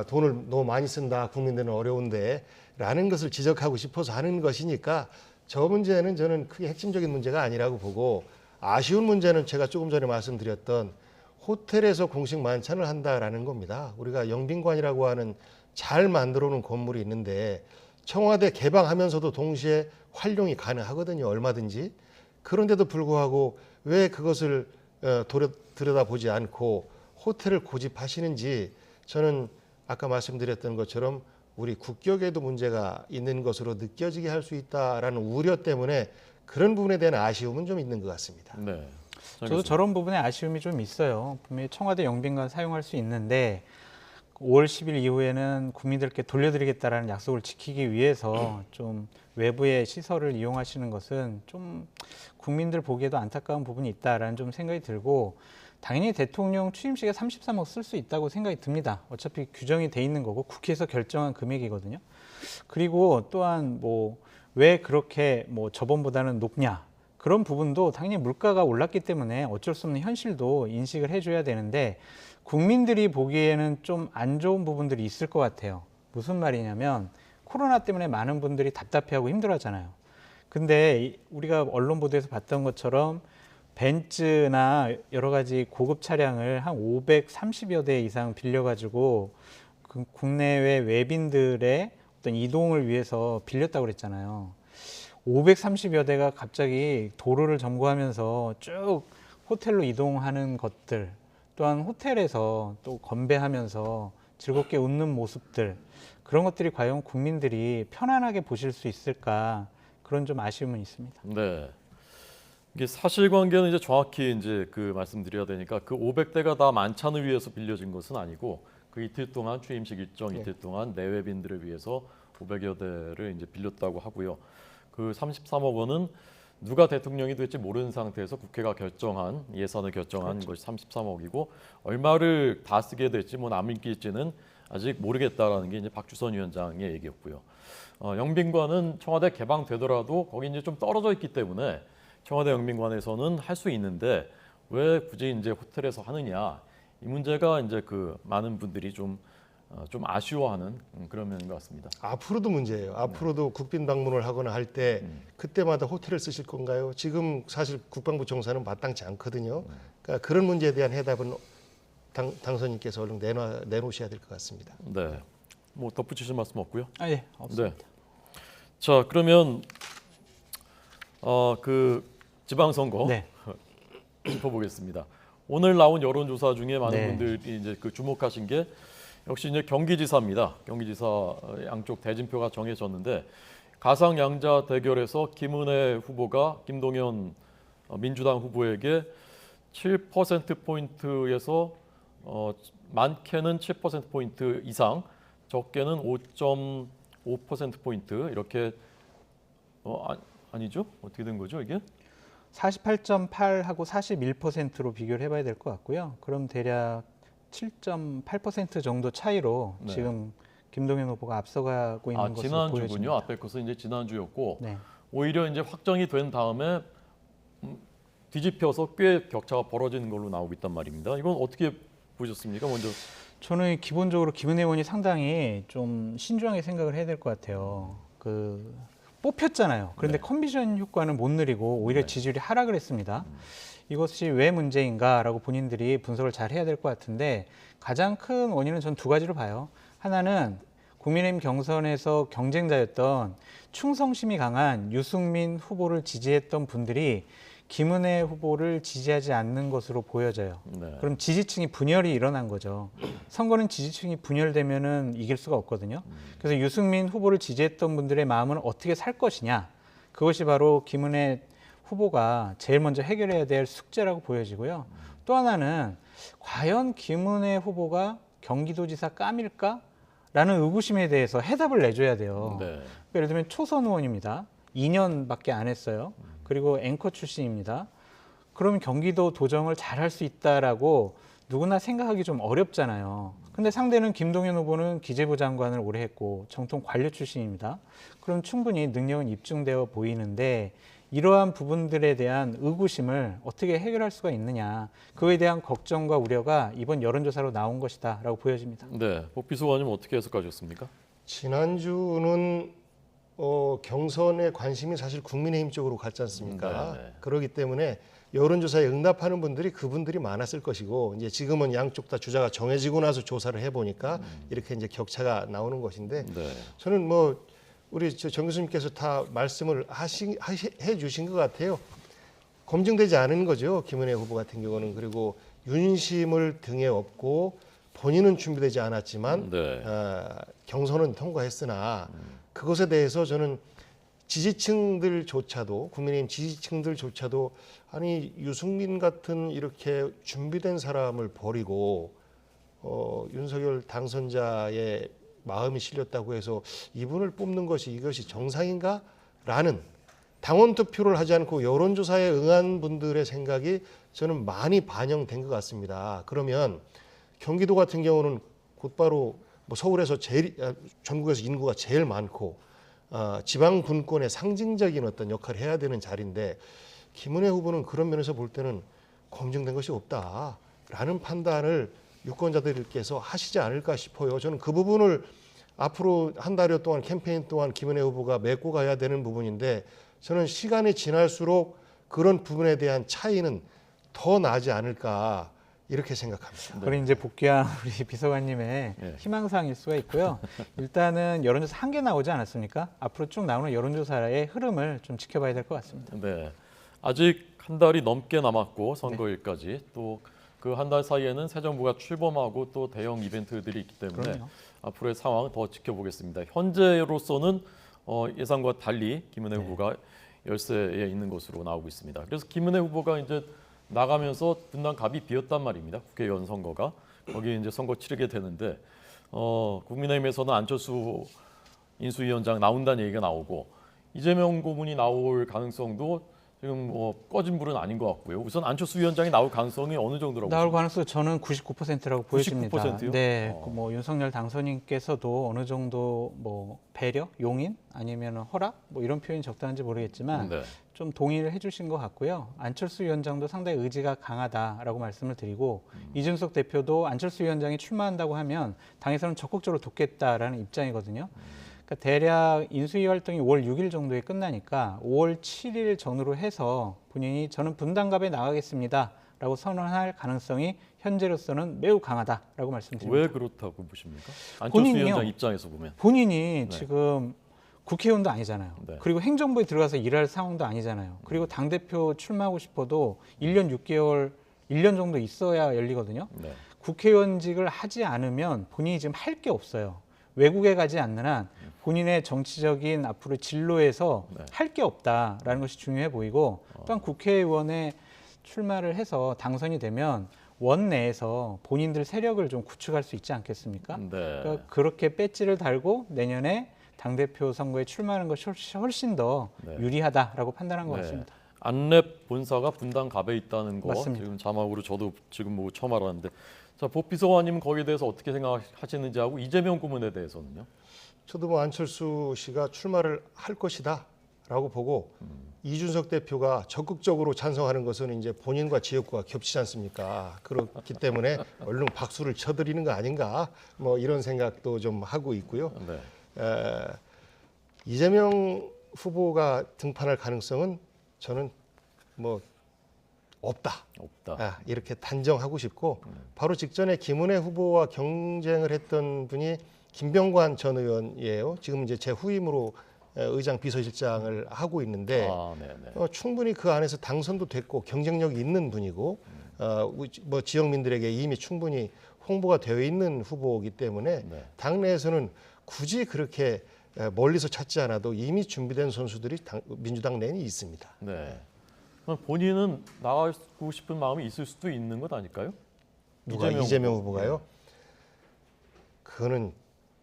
돈을 너무 많이 쓴다, 국민들은 어려운데 라는 것을 지적하고 싶어서 하는 것이니까 저 문제는 저는 크게 핵심적인 문제가 아니라고 보고 아쉬운 문제는 제가 조금 전에 말씀드렸던 호텔에서 공식 만찬을 한다라는 겁니다. 우리가 영빈관이라고 하는 잘 만들어 놓은 건물이 있는데 청와대 개방하면서도 동시에 활용이 가능하거든요. 얼마든지. 그런데도 불구하고 왜 그것을 들여다보지 않고 호텔을 고집하시는지 저는 아까 말씀드렸던 것처럼 우리 국격에도 문제가 있는 것으로 느껴지게 할 수 있다라는 우려 때문에 그런 부분에 대한 아쉬움은 좀 있는 것 같습니다. 네. 저도 저런 부분에 아쉬움이 좀 있어요. 분명히 청와대 영빈관 사용할 수 있는데 5월 10일 이후에는 국민들께 돌려드리겠다라는 약속을 지키기 위해서 좀 외부의 시설을 이용하시는 것은 좀 국민들 보기에도 안타까운 부분이 있다라는 좀 생각이 들고 당연히 대통령 취임식에 33억 쓸 수 있다고 생각이 듭니다. 어차피 규정이 돼 있는 거고 국회에서 결정한 금액이거든요. 그리고 또한 왜 그렇게 저번보다는 높냐 그런 부분도 당연히 물가가 올랐기 때문에 어쩔 수 없는 현실도 인식을 해줘야 되는데 국민들이 보기에는 좀 안 좋은 부분들이 있을 것 같아요. 무슨 말이냐면 코로나 때문에 많은 분들이 답답해하고 힘들어하잖아요. 근데 우리가 언론 보도에서 봤던 것처럼 벤츠나 여러 가지 고급 차량을 한 530여 대 이상 빌려가지고 국내외 외빈들의 어떤 이동을 위해서 빌렸다고 그랬잖아요. 530여 대가 갑자기 도로를 점거하면서 쭉 호텔로 이동하는 것들, 또한 호텔에서 또 건배하면서 즐겁게 웃는 모습들, 그런 것들이 과연 국민들이 편안하게 보실 수 있을까, 그런 좀 아쉬움은 있습니다. 네. 이게 사실관계는 이제 정확히 이제 그 말씀드려야 되니까 그 500대가 다 만찬을 위해서 빌려진 것은 아니고 그 이틀 동안 취임식 일정 이틀 동안 내외빈들을 위해서 500여 대를 이제 빌렸다고 하고요. 그 33억 원은 누가 대통령이 될지 모르는 상태에서 국회가 결정한 예산을 결정한 것이 33억이고 얼마를 다 쓰게 될지 남을지는 아직 모르겠다라는 게 이제 박주선 위원장의 얘기였고요. 영빈관은 청와대 개방되더라도 거기 이제 좀 떨어져 있기 때문에 청와대 영빈관에서는 할 수 있는데 왜 굳이 이제 호텔에서 하느냐, 이 문제가 이제 그 많은 분들이 좀 아쉬워하는 그런 면인 것 같습니다. 앞으로도 문제예요. 앞으로도 국빈 방문을 하거나 할 때 그때마다 호텔을 쓰실 건가요? 지금 사실 국방부 정사는 마땅치 않거든요. 그러니까 그런 문제에 대한 해답은 당선인께서 얼른 내놓으셔야 될 것 같습니다. 네, 덧붙이실 말씀 없고요. 예, 없습니다. 네. 자, 그러면 그 지방선거 짚어보겠습니다. 오늘 나온 여론조사 중에 많은 분들이 이제 그 주목하신 게 역시 이제 경기지사입니다. 경기지사 양쪽 대진표가 정해졌는데 가상양자 대결에서 김은혜 후보가 김동연 민주당 후보에게 7%포인트에서 많게는 7%포인트 이상, 적게는 5.5%포인트 이렇게 아니죠? 어떻게 된 거죠 이게? 48.8하고 41%로 비교를 해봐야 될 것 같고요. 그럼 대략 7.8% 정도 차이로 지금 김동연 후보가 앞서가고 있는 것으로 지난주군요. 보여집니다. 앞에 것은 이제 지난주였고 네. 오히려 이제 확정이 된 다음에 뒤집혀서 꽤 격차가 벌어지는 걸로 나오고 있단 말입니다. 이건 어떻게 보셨습니까? 먼저 저는 기본적으로 김은혜 의원이 상당히 좀 신중하게 생각을 해야 될 것 같아요. 뽑혔잖아요. 그런데 컨비션 효과는 못 누리고 오히려 지지율이 하락을 했습니다. 이것이 왜 문제인가라고 본인들이 분석을 잘 해야 될 것 같은데 가장 큰 원인은 전 두 가지로 봐요. 하나는 국민의힘 경선에서 경쟁자였던 충성심이 강한 유승민 후보를 지지했던 분들이 김은혜 후보를 지지하지 않는 것으로 보여져요. 그럼 지지층이 분열이 일어난 거죠. 선거는 지지층이 분열되면은 이길 수가 없거든요. 그래서 유승민 후보를 지지했던 분들의 마음은 어떻게 살 것이냐. 그것이 바로 김은혜 후보가 제일 먼저 해결해야 될 숙제라고 보여지고요. 또 하나는 과연 김은혜 후보가 경기도지사 깜일까? 라는 의구심에 대해서 해답을 내줘야 돼요. 예를 들면 초선 의원입니다. 2년밖에 안 했어요. 그리고 앵커 출신입니다. 그러면 경기도 도정을 잘할 수 있다라고 누구나 생각하기 좀 어렵잖아요. 근데 상대는 김동연 후보는 기재부 장관을 오래 했고 정통 관료 출신입니다. 그럼 충분히 능력은 입증되어 보이는데 이러한 부분들에 대한 의구심을 어떻게 해결할 수가 있느냐. 그에 대한 걱정과 우려가 이번 여론조사로 나온 것이다 라고 보여집니다. 네, 복비서 의원님 어떻게 해석하셨습니까? 지난주는 경선에 관심이 사실 국민의힘 쪽으로 갔지 않습니까? 네. 그렇기 때문에 여론조사에 응답하는 분들이 그분들이 많았을 것이고 이제 지금은 양쪽 다 주자가 정해지고 나서 조사를 해보니까 이렇게 이제 격차가 나오는 것인데 네. 저는 우리 정 교수님께서 다 말씀을 해 주신 것 같아요. 검증되지 않은 거죠. 김은혜 후보 같은 경우는. 그리고 윤심을 등에 업고 본인은 준비되지 않았지만 네. 경선은 통과했으나 그것에 대해서 저는 지지층들조차도 국민의힘 지지층들조차도 아니 유승민 같은 이렇게 준비된 사람을 버리고 윤석열 당선자의 마음이 실렸다고 해서 이분을 뽑는 것이 이것이 정상인가? 라는 당원 투표를 하지 않고 여론조사에 응한 분들의 생각이 저는 많이 반영된 것 같습니다. 그러면 경기도 같은 경우는 곧바로 서울에서 전국에서 인구가 제일 많고 지방 분권의 상징적인 어떤 역할을 해야 되는 자리인데 김은혜 후보는 그런 면에서 볼 때는 검증된 것이 없다라는 판단을 유권자들께서 하시지 않을까 싶어요. 저는 그 부분을 앞으로 한 달여 동안 캠페인 동안 김은혜 후보가 메고 가야 되는 부분인데 저는 시간이 지날수록 그런 부분에 대한 차이는 더 나지 않을까 이렇게 생각합니다. 그리고 이제 복귀한 우리 비서관님의 네. 희망사항일 수가 있고요. 일단은 여론조사 한 개 나오지 않았습니까? 앞으로 쭉 나오는 여론조사의 흐름을 좀 지켜봐야 될 것 같습니다. 네. 아직 한 달이 넘게 남았고 선거일까지 또 그 한 달 사이에는 새 정부가 출범하고 또 대형 이벤트들이 있기 때문에 그럼요. 앞으로의 상황 더 지켜보겠습니다. 현재로서는 예상과 달리 김은혜 후보가 열세에 있는 것으로 나오고 있습니다. 그래서 김은혜 후보가 이제 나가면서 분당 갑이 비었단 말입니다. 국회의원 선거가 거기 이제 선거 치르게 되는데 국민의힘에서는 안철수 인수위원장 나온다는 얘기가 나오고 이재명 고문이 나올 가능성도 지금 꺼진 불은 아닌 것 같고요. 우선 안철수 위원장이 나올 가능성이 어느 정도라고 나올 보십니까? 가능성 저는 99%라고 보여집니다. 99%요? 네, 윤석열 당선인께서도 어느 정도 배려, 용인 아니면 허락 이런 표현이 적당한지 모르겠지만 네. 좀 동의를 해주신 것 같고요. 안철수 위원장도 상당히 의지가 강하다라고 말씀을 드리고 이준석 대표도 안철수 위원장이 출마한다고 하면 당에서는 적극적으로 돕겠다라는 입장이거든요. 그러니까 대략 인수위 활동이 5월 6일 정도에 끝나니까 5월 7일 전후로 해서 본인이 저는 분당갑에 나가겠습니다라고 선언할 가능성이 현재로서는 매우 강하다라고 말씀드립니다. 왜 그렇다고 보십니까? 안철수 본인이요. 위원장 입장에서 보면. 본인이 네. 지금 국회의원도 아니잖아요. 네. 그리고 행정부에 들어가서 일할 상황도 아니잖아요. 그리고 당대표 출마하고 싶어도 1년 6개월, 1년 정도 있어야 열리거든요. 네. 국회의원직을 하지 않으면 본인이 지금 할 게 없어요. 외국에 가지 않는 한 본인의 정치적인 앞으로 진로에서 네. 할 게 없다라는 것이 중요해 보이고 또한 국회의원에 출마를 해서 당선이 되면 원내에서 본인들 세력을 좀 구축할 수 있지 않겠습니까? 네. 그러니까 그렇게 배지를 달고 내년에 당대표 선거에 출마하는 것이 훨씬 더 네. 유리하다라고 판단한 것 네. 같습니다. 안랩 본사가 분당 갑에 있다는 거 맞습니다. 지금 자막으로 저도 지금 보고 처음 알았는데 자 복비서관님은 거기에 대해서 어떻게 생각하시는지 하고 이재명 고문에 대해서는요? 저도 안철수 씨가 출마를 할 것이다라고 보고 이준석 대표가 적극적으로 찬성하는 것은 이제 본인과 지역구가 겹치지 않습니까? 그렇기 때문에 얼른 박수를 쳐드리는 거 아닌가? 이런 생각도 좀 하고 있고요. 네. 이재명 후보가 등판할 가능성은 저는 없다. 이렇게 단정하고 싶고 바로 직전에 김은혜 후보와 경쟁을 했던 분이 김병관 전 의원이에요. 지금 이제 제 후임으로 의장 비서실장을 하고 있는데 충분히 그 안에서 당선도 됐고 경쟁력이 있는 분이고 지역민들에게 이미 충분히 홍보가 되어 있는 후보이기 때문에 당내에서는 굳이 그렇게 멀리서 찾지 않아도 이미 준비된 선수들이 민주당 내에 있습니다. 네. 그럼 본인은 나가고 싶은 마음이 있을 수도 있는 것 아닐까요? 이재명 후보가요? 그거는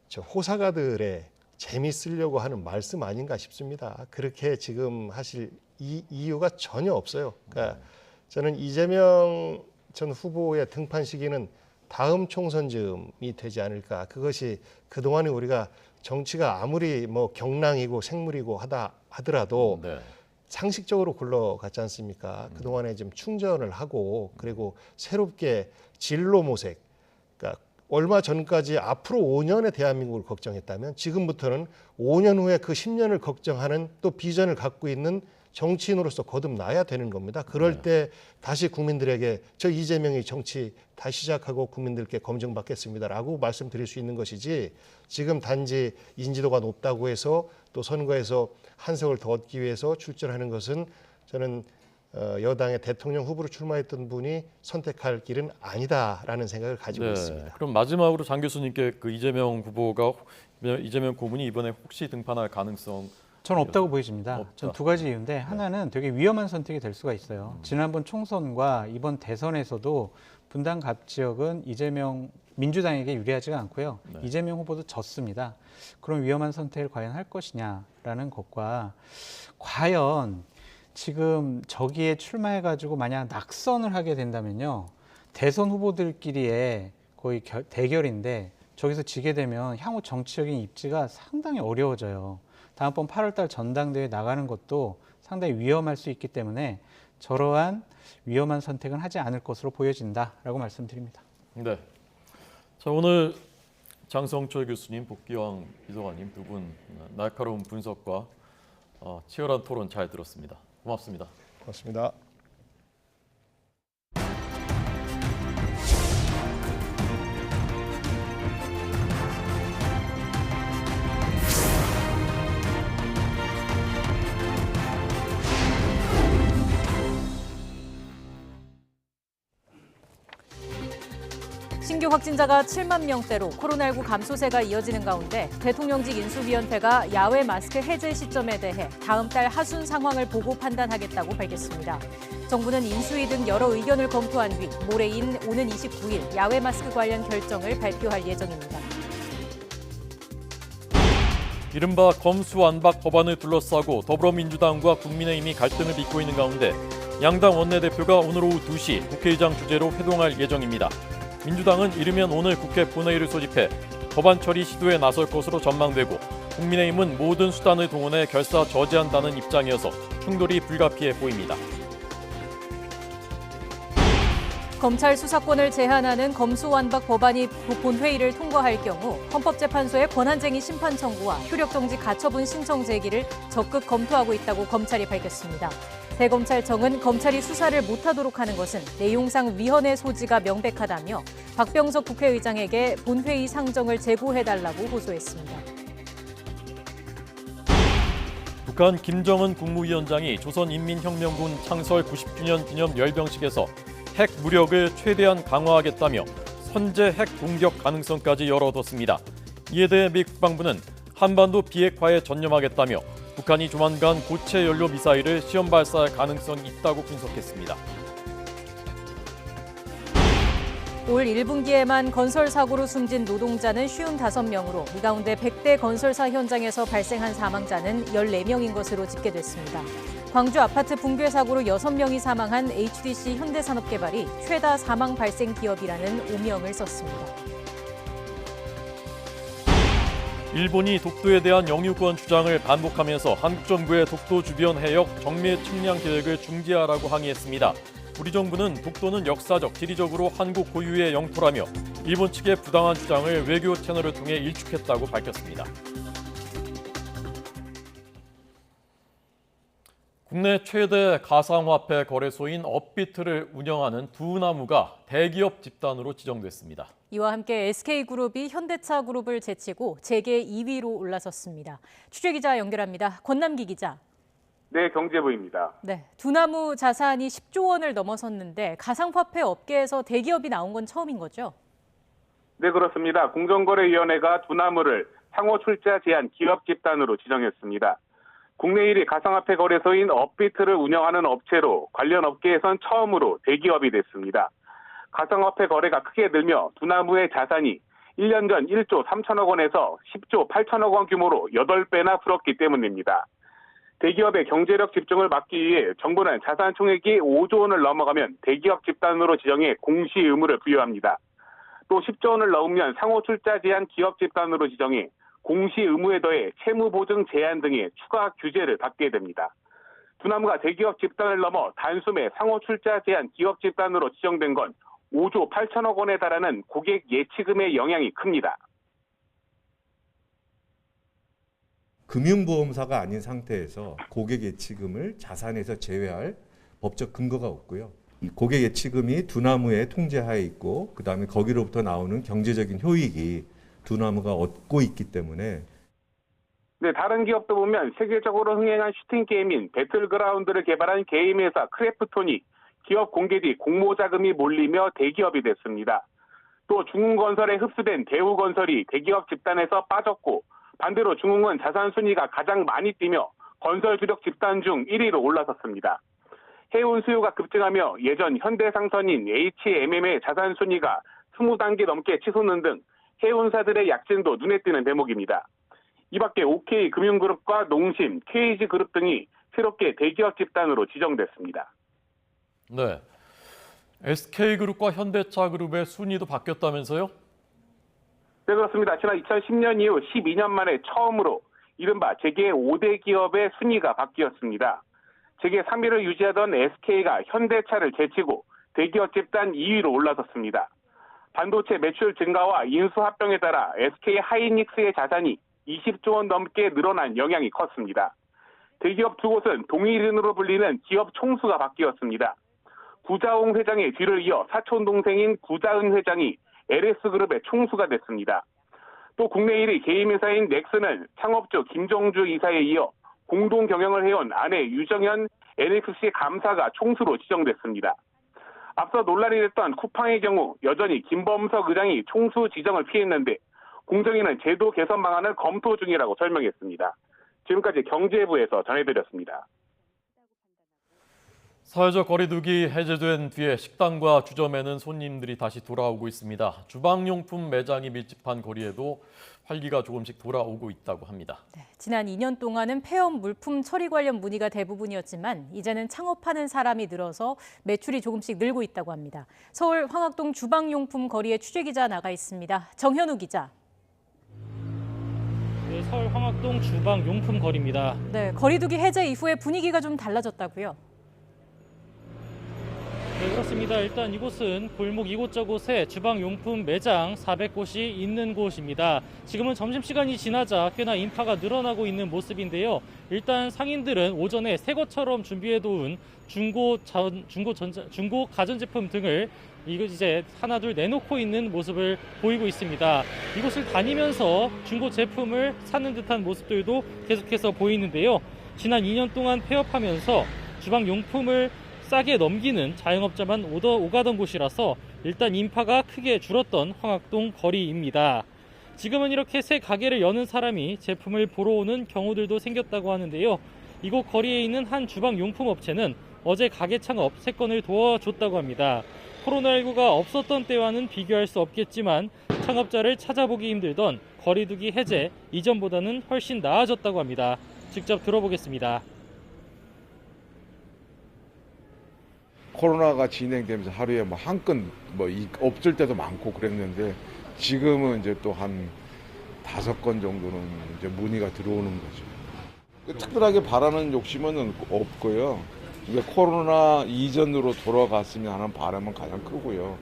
저 호사가들의 재밌으려고 하는 말씀 아닌가 싶습니다. 그렇게 지금 하실 이유가 전혀 없어요. 그러니까 저는 이재명 전 후보의 등판 시기는 다음 총선 즈음이 되지 않을까. 그것이 그동안에 우리가 정치가 아무리 뭐 경랑이고 생물이고 하더라도 네. 상식적으로 굴러갔지 않습니까? 그동안에 좀 충전을 하고 그리고 새롭게 진로 모색, 그러니까 얼마 전까지 앞으로 5년의 대한민국을 걱정했다면 지금부터는 5년 후에 그 10년을 걱정하는 또 비전을 갖고 있는 정치인으로서 거듭나야 되는 겁니다. 그럴 때 다시 국민들에게 저 이재명이 정치 다시 시작하고 국민들께 검증받겠습니다라고 말씀드릴 수 있는 것이지 지금 단지 인지도가 높다고 해서 또 선거에서 한석을 더 얻기 위해서 출전하는 것은 저는 여당의 대통령 후보로 출마했던 분이 선택할 길은 아니다라는 생각을 가지고 있습니다. 그럼 마지막으로 장 교수님께 그 이재명 고문이 이번에 혹시 등판할 가능성? 저는 없다고 보여집니다. 없다. 전 두 가지 이유인데 하나는 되게 위험한 선택이 될 수가 있어요. 지난번 총선과 이번 대선에서도 분당 갑 지역은 이재명 민주당에게 유리하지가 않고요. 네. 이재명 후보도 졌습니다. 그런 위험한 선택을 과연 할 것이냐라는 것과 과연 지금 저기에 출마해가지고 만약 낙선을 하게 된다면요. 대선 후보들끼리의 거의 대결인데 저기서 지게 되면 향후 정치적인 입지가 상당히 어려워져요. 다음번 8월달 전당대회 나가는 것도 상당히 위험할 수 있기 때문에 저러한 위험한 선택은 하지 않을 것으로 보여진다라고 말씀드립니다. 네. 자, 오늘 장성철 교수님, 복귀왕 비서관님 두 분 날카로운 분석과 치열한 토론 잘 들었습니다. 고맙습니다. 고맙습니다. 신규 확진자가 7만 명대로 코로나19 감소세가 이어지는 가운데 대통령직 인수위원회가 야외 마스크 해제 시점에 대해 다음 달 하순 상황을 보고 판단하겠다고 밝혔습니다. 정부는 인수위 등 여러 의견을 검토한 뒤 모레인 오는 29일 야외 마스크 관련 결정을 발표할 예정입니다. 이른바 검수완박 법안을 둘러싸고 더불어민주당과 국민의힘이 갈등을 빚고 있는 가운데 양당 원내대표가 오늘 오후 2시 국회의장 주재로 회동할 예정입니다. 민주당은 이르면 오늘 국회 본회의를 소집해 법안 처리 시도에 나설 것으로 전망되고 국민의힘은 모든 수단을 동원해 결사 저지한다는 입장이어서 충돌이 불가피해 보입니다. 검찰 수사권을 제한하는 검수완박 법안이 본회의를 통과할 경우 헌법재판소의 권한쟁의 심판 청구와 효력정지 가처분 신청 제기를 적극 검토하고 있다고 검찰이 밝혔습니다. 대검찰청은 검찰이 수사를 못하도록 하는 것은 내용상 위헌의 소지가 명백하다며 박병석 국회의장에게 본회의 상정을 제고해달라고 호소했습니다. 북한 김정은 국무위원장이 조선인민혁명군 창설 90주년 기념 열병식에서 핵 무력을 최대한 강화하겠다며 선제 핵 공격 가능성까지 열어뒀습니다. 이에 대해 미 국방부는 한반도 비핵화에 전념하겠다며 북한이 조만간 고체 연료 미사일을 시험 발사할 가능성이 있다고 분석했습니다. 올 1분기에만 건설 사고로 숨진 노동자는 55명으로 이 가운데 100대 건설사 현장에서 발생한 사망자는 14명인 것으로 집계됐습니다. 광주 아파트 붕괴 사고로 6명이 사망한 HDC 현대산업개발이 최다 사망 발생 기업이라는 오명을 썼습니다. 일본이 독도에 대한 영유권 주장을 반복하면서 한국 정부의 독도 주변 해역 정밀 측량 계획을 중지하라고 항의했습니다. 우리 정부는 독도는 역사적, 지리적으로 한국 고유의 영토라며 일본 측의 부당한 주장을 외교 채널을 통해 일축했다고 밝혔습니다. 국내 최대 가상화폐 거래소인 업비트를 운영하는 두나무가 대기업 집단으로 지정됐습니다. 이와 함께 SK그룹이 현대차그룹을 제치고 재계 2위로 올라섰습니다. 취재기자 연결합니다. 권남기 기자. 네, 경제부입니다. 네, 두나무 자산이 10조 원을 넘어섰는데 가상화폐 업계에서 대기업이 나온 건 처음인 거죠? 네, 그렇습니다. 공정거래위원회가 두나무를 상호 출자 제한 기업 집단으로 지정했습니다. 국내 1위 가상화폐 거래소인 업비트를 운영하는 업체로 관련 업계에선 처음으로 대기업이 됐습니다. 가상화폐 거래가 크게 늘며 두나무의 자산이 1년 전 1조 3천억 원에서 10조 8천억 원 규모로 8배나 불었기 때문입니다. 대기업의 경제력 집중을 막기 위해 정부는 자산 총액이 5조 원을 넘어가면 대기업 집단으로 지정해 공시 의무를 부여합니다. 또 10조 원을 넘으면 상호 출자 제한 기업 집단으로 지정해 공시 의무에 더해 채무 보증 제한 등의 추가 규제를 받게 됩니다. 두나무가 대기업 집단을 넘어 단숨에 상호 출자 제한 기업 집단으로 지정된 건 5조 8천억 원에 달하는 고객 예치금의 영향이 큽니다. 금융보험사가 아닌 상태에서 고객 예치금을 자산에서 제외할 법적 근거가 없고요. 이 고객 예치금이 두나무의 통제하에 있고 그다음에 거기로부터 나오는 경제적인 효익이 두나무가 얻고 있기 때문에 네, 다른 기업도 보면 세계적으로 흥행한 슈팅 게임인 배틀그라운드를 개발한 게임 회사 크래프톤이 기업 공개 뒤 공모 자금이 몰리며 대기업이 됐습니다. 또 중흥건설에 흡수된 대우건설이 대기업 집단에서 빠졌고 반대로 중흥은 자산 순위가 가장 많이 뛰며 건설 주력 집단 중 1위로 올라섰습니다. 해운 수요가 급증하며 예전 현대상선인 HMM의 자산 순위가 20단계 넘게 치솟는 등 해운사들의 약진도 눈에 띄는 대목입니다. 이 밖에 OK금융그룹과 농심, KG그룹 등이 새롭게 대기업 집단으로 지정됐습니다. 네, SK그룹과 현대차그룹의 순위도 바뀌었다면서요? 네, 그렇습니다. 지난 2010년 이후 12년 만에 처음으로 이른바 재계 5대 기업의 순위가 바뀌었습니다. 재계 3위를 유지하던 SK가 현대차를 제치고 대기업 집단 2위로 올라섰습니다. 반도체 매출 증가와 인수 합병에 따라 SK 하이닉스의 자산이 20조 원 넘게 늘어난 영향이 컸습니다. 대기업 두 곳은 동일인으로 불리는 기업 총수가 바뀌었습니다. 구자홍 회장의 뒤를 이어 사촌 동생인 구자은 회장이 LS그룹의 총수가 됐습니다. 또 국내 1위 개인회사인 넥슨은 창업주 김정주 이사에 이어 공동 경영을 해온 아내 유정현 NXC 감사가 총수로 지정됐습니다. 앞서 논란이 됐던 쿠팡의 경우 여전히 김범석 의장이 총수 지정을 피했는데 공정위는 제도 개선 방안을 검토 중이라고 설명했습니다. 지금까지 경제부에서 전해드렸습니다. 사회적 거리두기 해제된 뒤에 식당과 주점에는 손님들이 다시 돌아오고 있습니다. 주방용품 매장이 밀집한 거리에도 활기가 조금씩 돌아오고 있다고 합니다. 네, 지난 2년 동안은 폐업 물품 처리 관련 문의가 대부분이었지만 이제는 창업하는 사람이 늘어서 매출이 조금씩 늘고 있다고 합니다. 서울 황학동 주방용품 거리에 취재기자 나가 있습니다. 정현우 기자. 네, 서울 황학동 주방용품 거리입니다. 네, 거리두기 해제 이후에 분위기가 좀 달라졌다고요? 네, 그렇습니다. 일단 이곳은 골목 이곳저곳에 주방용품 매장 400곳이 있는 곳입니다. 지금은 점심시간이 지나자 꽤나 인파가 늘어나고 있는 모습인데요. 일단 상인들은 오전에 새 것처럼 준비해놓은 중고 가전제품 등을 이제 하나둘 내놓고 있는 모습을 보이고 있습니다. 이곳을 다니면서 중고 제품을 사는 듯한 모습들도 계속해서 보이는데요. 지난 2년 동안 폐업하면서 주방용품을 싸게 넘기는 자영업자만 오가던 곳이라서 일단 인파가 크게 줄었던 황학동 거리입니다. 지금은 이렇게 새 가게를 여는 사람이 제품을 보러 오는 경우들도 생겼다고 하는데요. 이곳 거리에 있는 한 주방용품 업체는 어제 가게 창업 3건을 도와줬다고 합니다. 코로나19가 없었던 때와는 비교할 수 없겠지만 창업자를 찾아보기 힘들던 거리두기 해제 이전보다는 훨씬 나아졌다고 합니다. 직접 들어보겠습니다. 코로나가 진행되면서 하루에 뭐 한 건 뭐 없을 때도 많고 그랬는데 지금은 이제 또 한 5건 정도는 이제 문의가 들어오는 거죠. 특별하게 바라는 욕심은 없고요. 이게 코로나 이전으로 돌아갔으면 하는 바람은 가장 크고요.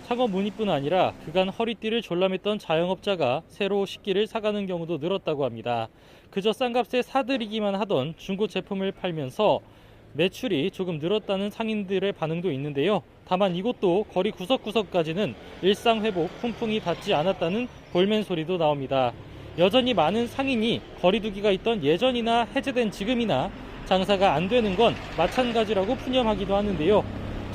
창업 문의뿐 아니라 그간 허리띠를 졸라맸던 자영업자가 새로 식기를 사가는 경우도 늘었다고 합니다. 그저 싼 값에 사들이기만 하던 중고 제품을 팔면서 매출이 조금 늘었다는 상인들의 반응도 있는데요. 다만 이곳도 거리 구석구석까지는 일상 회복 훈풍이 닿지 않았다는 볼멘 소리도 나옵니다. 여전히 많은 상인이 거리두기가 있던 예전이나 해제된 지금이나 장사가 안 되는 건 마찬가지라고 푸념하기도 하는데요.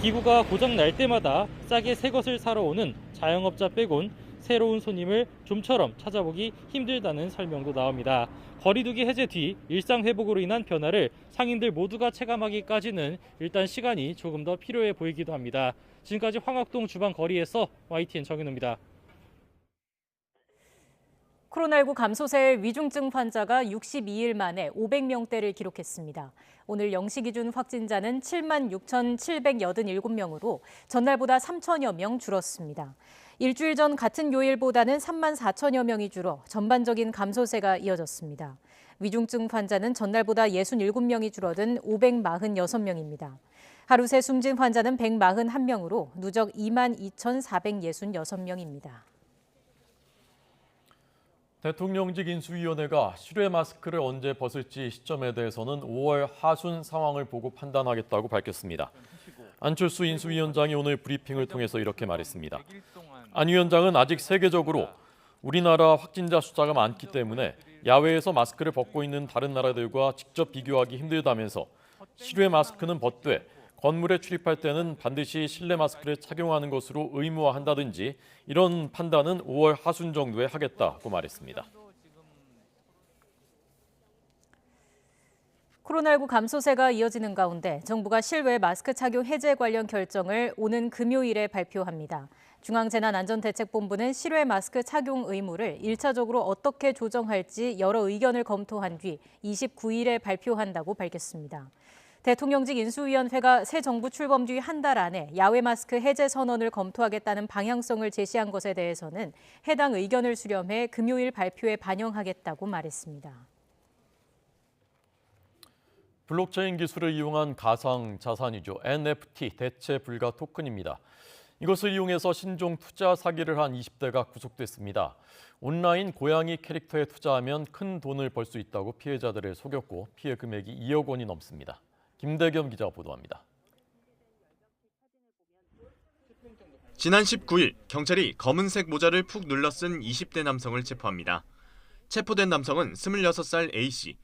기구가 고장 날 때마다 싸게 새 것을 사러 오는 자영업자 빼곤 새로운 손님을 좀처럼 찾아보기 힘들다는 설명도 나옵니다. 거리두기 해제 뒤 일상 회복으로 인한 변화를 상인들 모두가 체감하기까지는 일단 시간이 조금 더 필요해 보이기도 합니다. 지금까지 황학동 주방 거리에서 YTN 정현우입니다. 코로나19 감소세 위중증 환자가 62일 만에 500명대를 기록했습니다. 오늘 0시 기준 확진자는 76,787명으로 전날보다 3천여 명 줄었습니다. 일주일 전 같은 요일보다는 3만 4천여 명이 줄어 전반적인 감소세가 이어졌습니다. 위중증 환자는 전날보다 67명이 줄어든 546명입니다. 하루 새 숨진 환자는 141명으로 누적 22,466명입니다. 대통령직 인수위원회가 실외 마스크를 언제 벗을지 시점에 대해서는 5월 하순 상황을 보고 판단하겠다고 밝혔습니다. 안철수 인수위원장이 오늘 브리핑을 통해서 이렇게 말했습니다. 안 위원장은 아직 세계적으로 우리나라 확진자 숫자가 많기 때문에 야외에서 마스크를 벗고 있는 다른 나라들과 직접 비교하기 힘들다면서 실외 마스크는 벗되 건물에 출입할 때는 반드시 실내 마스크를 착용하는 것으로 의무화한다든지 이런 판단은 5월 하순 정도에 하겠다고 말했습니다. 코로나19 감소세가 이어지는 가운데 정부가 실외 마스크 착용 해제 관련 결정을 오는 금요일에 발표합니다. 중앙재난안전대책본부는 실외 마스크 착용 의무를 1차적으로 어떻게 조정할지 여러 의견을 검토한 뒤 29일에 발표한다고 밝혔습니다. 대통령직 인수위원회가 새 정부 출범 뒤 한 달 안에 야외 마스크 해제 선언을 검토하겠다는 방향성을 제시한 것에 대해서는 해당 의견을 수렴해 금요일 발표에 반영하겠다고 말했습니다. 블록체인 기술을 이용한 가상 자산이죠. NFT, 대체 불가 토큰입니다. 이것을 이용해서 신종 투자 사기를 한 20대가 구속됐습니다. 온라인 고양이 캐릭터에 투자하면 큰 돈을 벌 수 있다고 피해자들을 속였고 피해 금액이 2억 원이 넘습니다. 김대겸 기자가 보도합니다. 지난 19일 경찰이 검은색 모자를 푹 눌러 쓴 20대 남성을 체포합니다. 체포된 남성은 26살 A씨,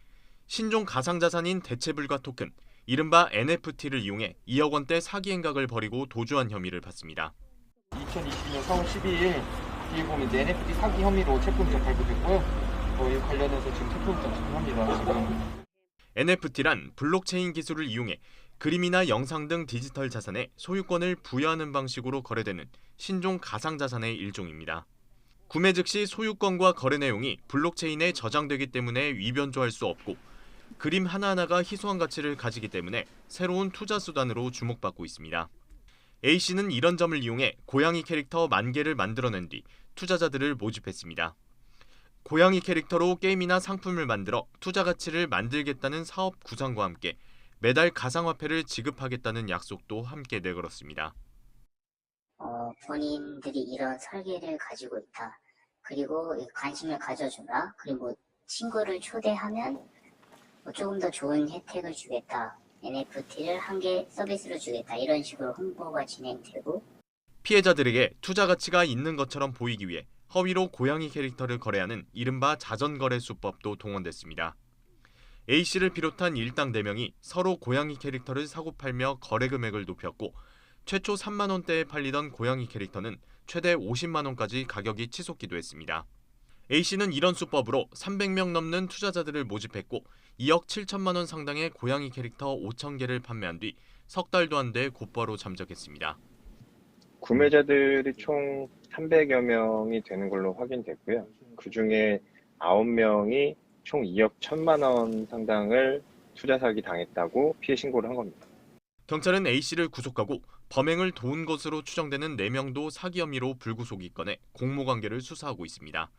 신종 가상자산인 대체불가 토큰, 이른바 NFT를 이용해 2억 원대 사기 행각을 벌이고 도주한 혐의를 받습니다. 2020년 4월 12일 비일봉 NFT 사기 혐의로 체포영장 발부됐고요. 이 관련해서 지금 체포영장 집행합니다. 지금. NFT란 블록체인 기술을 이용해 그림이나 영상 등 디지털 자산에 소유권을 부여하는 방식으로 거래되는 신종 가상자산의 일종입니다. 구매 즉시 소유권과 거래 내용이 블록체인에 저장되기 때문에 위변조할 수 없고 그림 하나하나가 희소한 가치를 가지기 때문에 새로운 투자 수단으로 주목받고 있습니다. A씨는 이런 점을 이용해 고양이 캐릭터 10,000개를 만들어낸 뒤 투자자들을 모집했습니다. 고양이 캐릭터로 게임이나 상품을 만들어 투자 가치를 만들겠다는 사업 구상과 함께 매달 가상화폐를 지급하겠다는 약속도 함께 내걸었습니다. 본인들이 이런 설계를 가지고 있다. 그리고 관심을 가져주라. 그리고 친구를 초대하면 조금 더 좋은 혜택을 주겠다. NFT를 한 개 서비스로 주겠다. 이런 식으로 홍보가 진행되고 피해자들에게 투자 가치가 있는 것처럼 보이기 위해 허위로 고양이 캐릭터를 거래하는 이른바 자전거래 수법도 동원됐습니다. A씨를 비롯한 일당 4명이 서로 고양이 캐릭터를 사고 팔며 거래 금액을 높였고 최초 3만 원대에 팔리던 고양이 캐릭터는 최대 50만 원까지 가격이 치솟기도 했습니다. A씨는 이런 수법으로 300명 넘는 투자자들을 모집했고 2억 7천만 원 상당의 고양이 캐릭터 5,000개를 판매한 뒤 석 달도 안 돼 곧바로 잠적했습니다. 구매자들이 총 300여 명이 되는 걸로 확인됐고요. 그중에 9명이 총 2억 1천만 원 상당을 투자 사기 당했다고 피해 신고를 한 겁니다. 경찰은 A씨를 구속하고 범행을 도운 것으로 추정되는 4명도 사기 혐의로 불구속 입건해 공모관계를 수사하고 있습니다.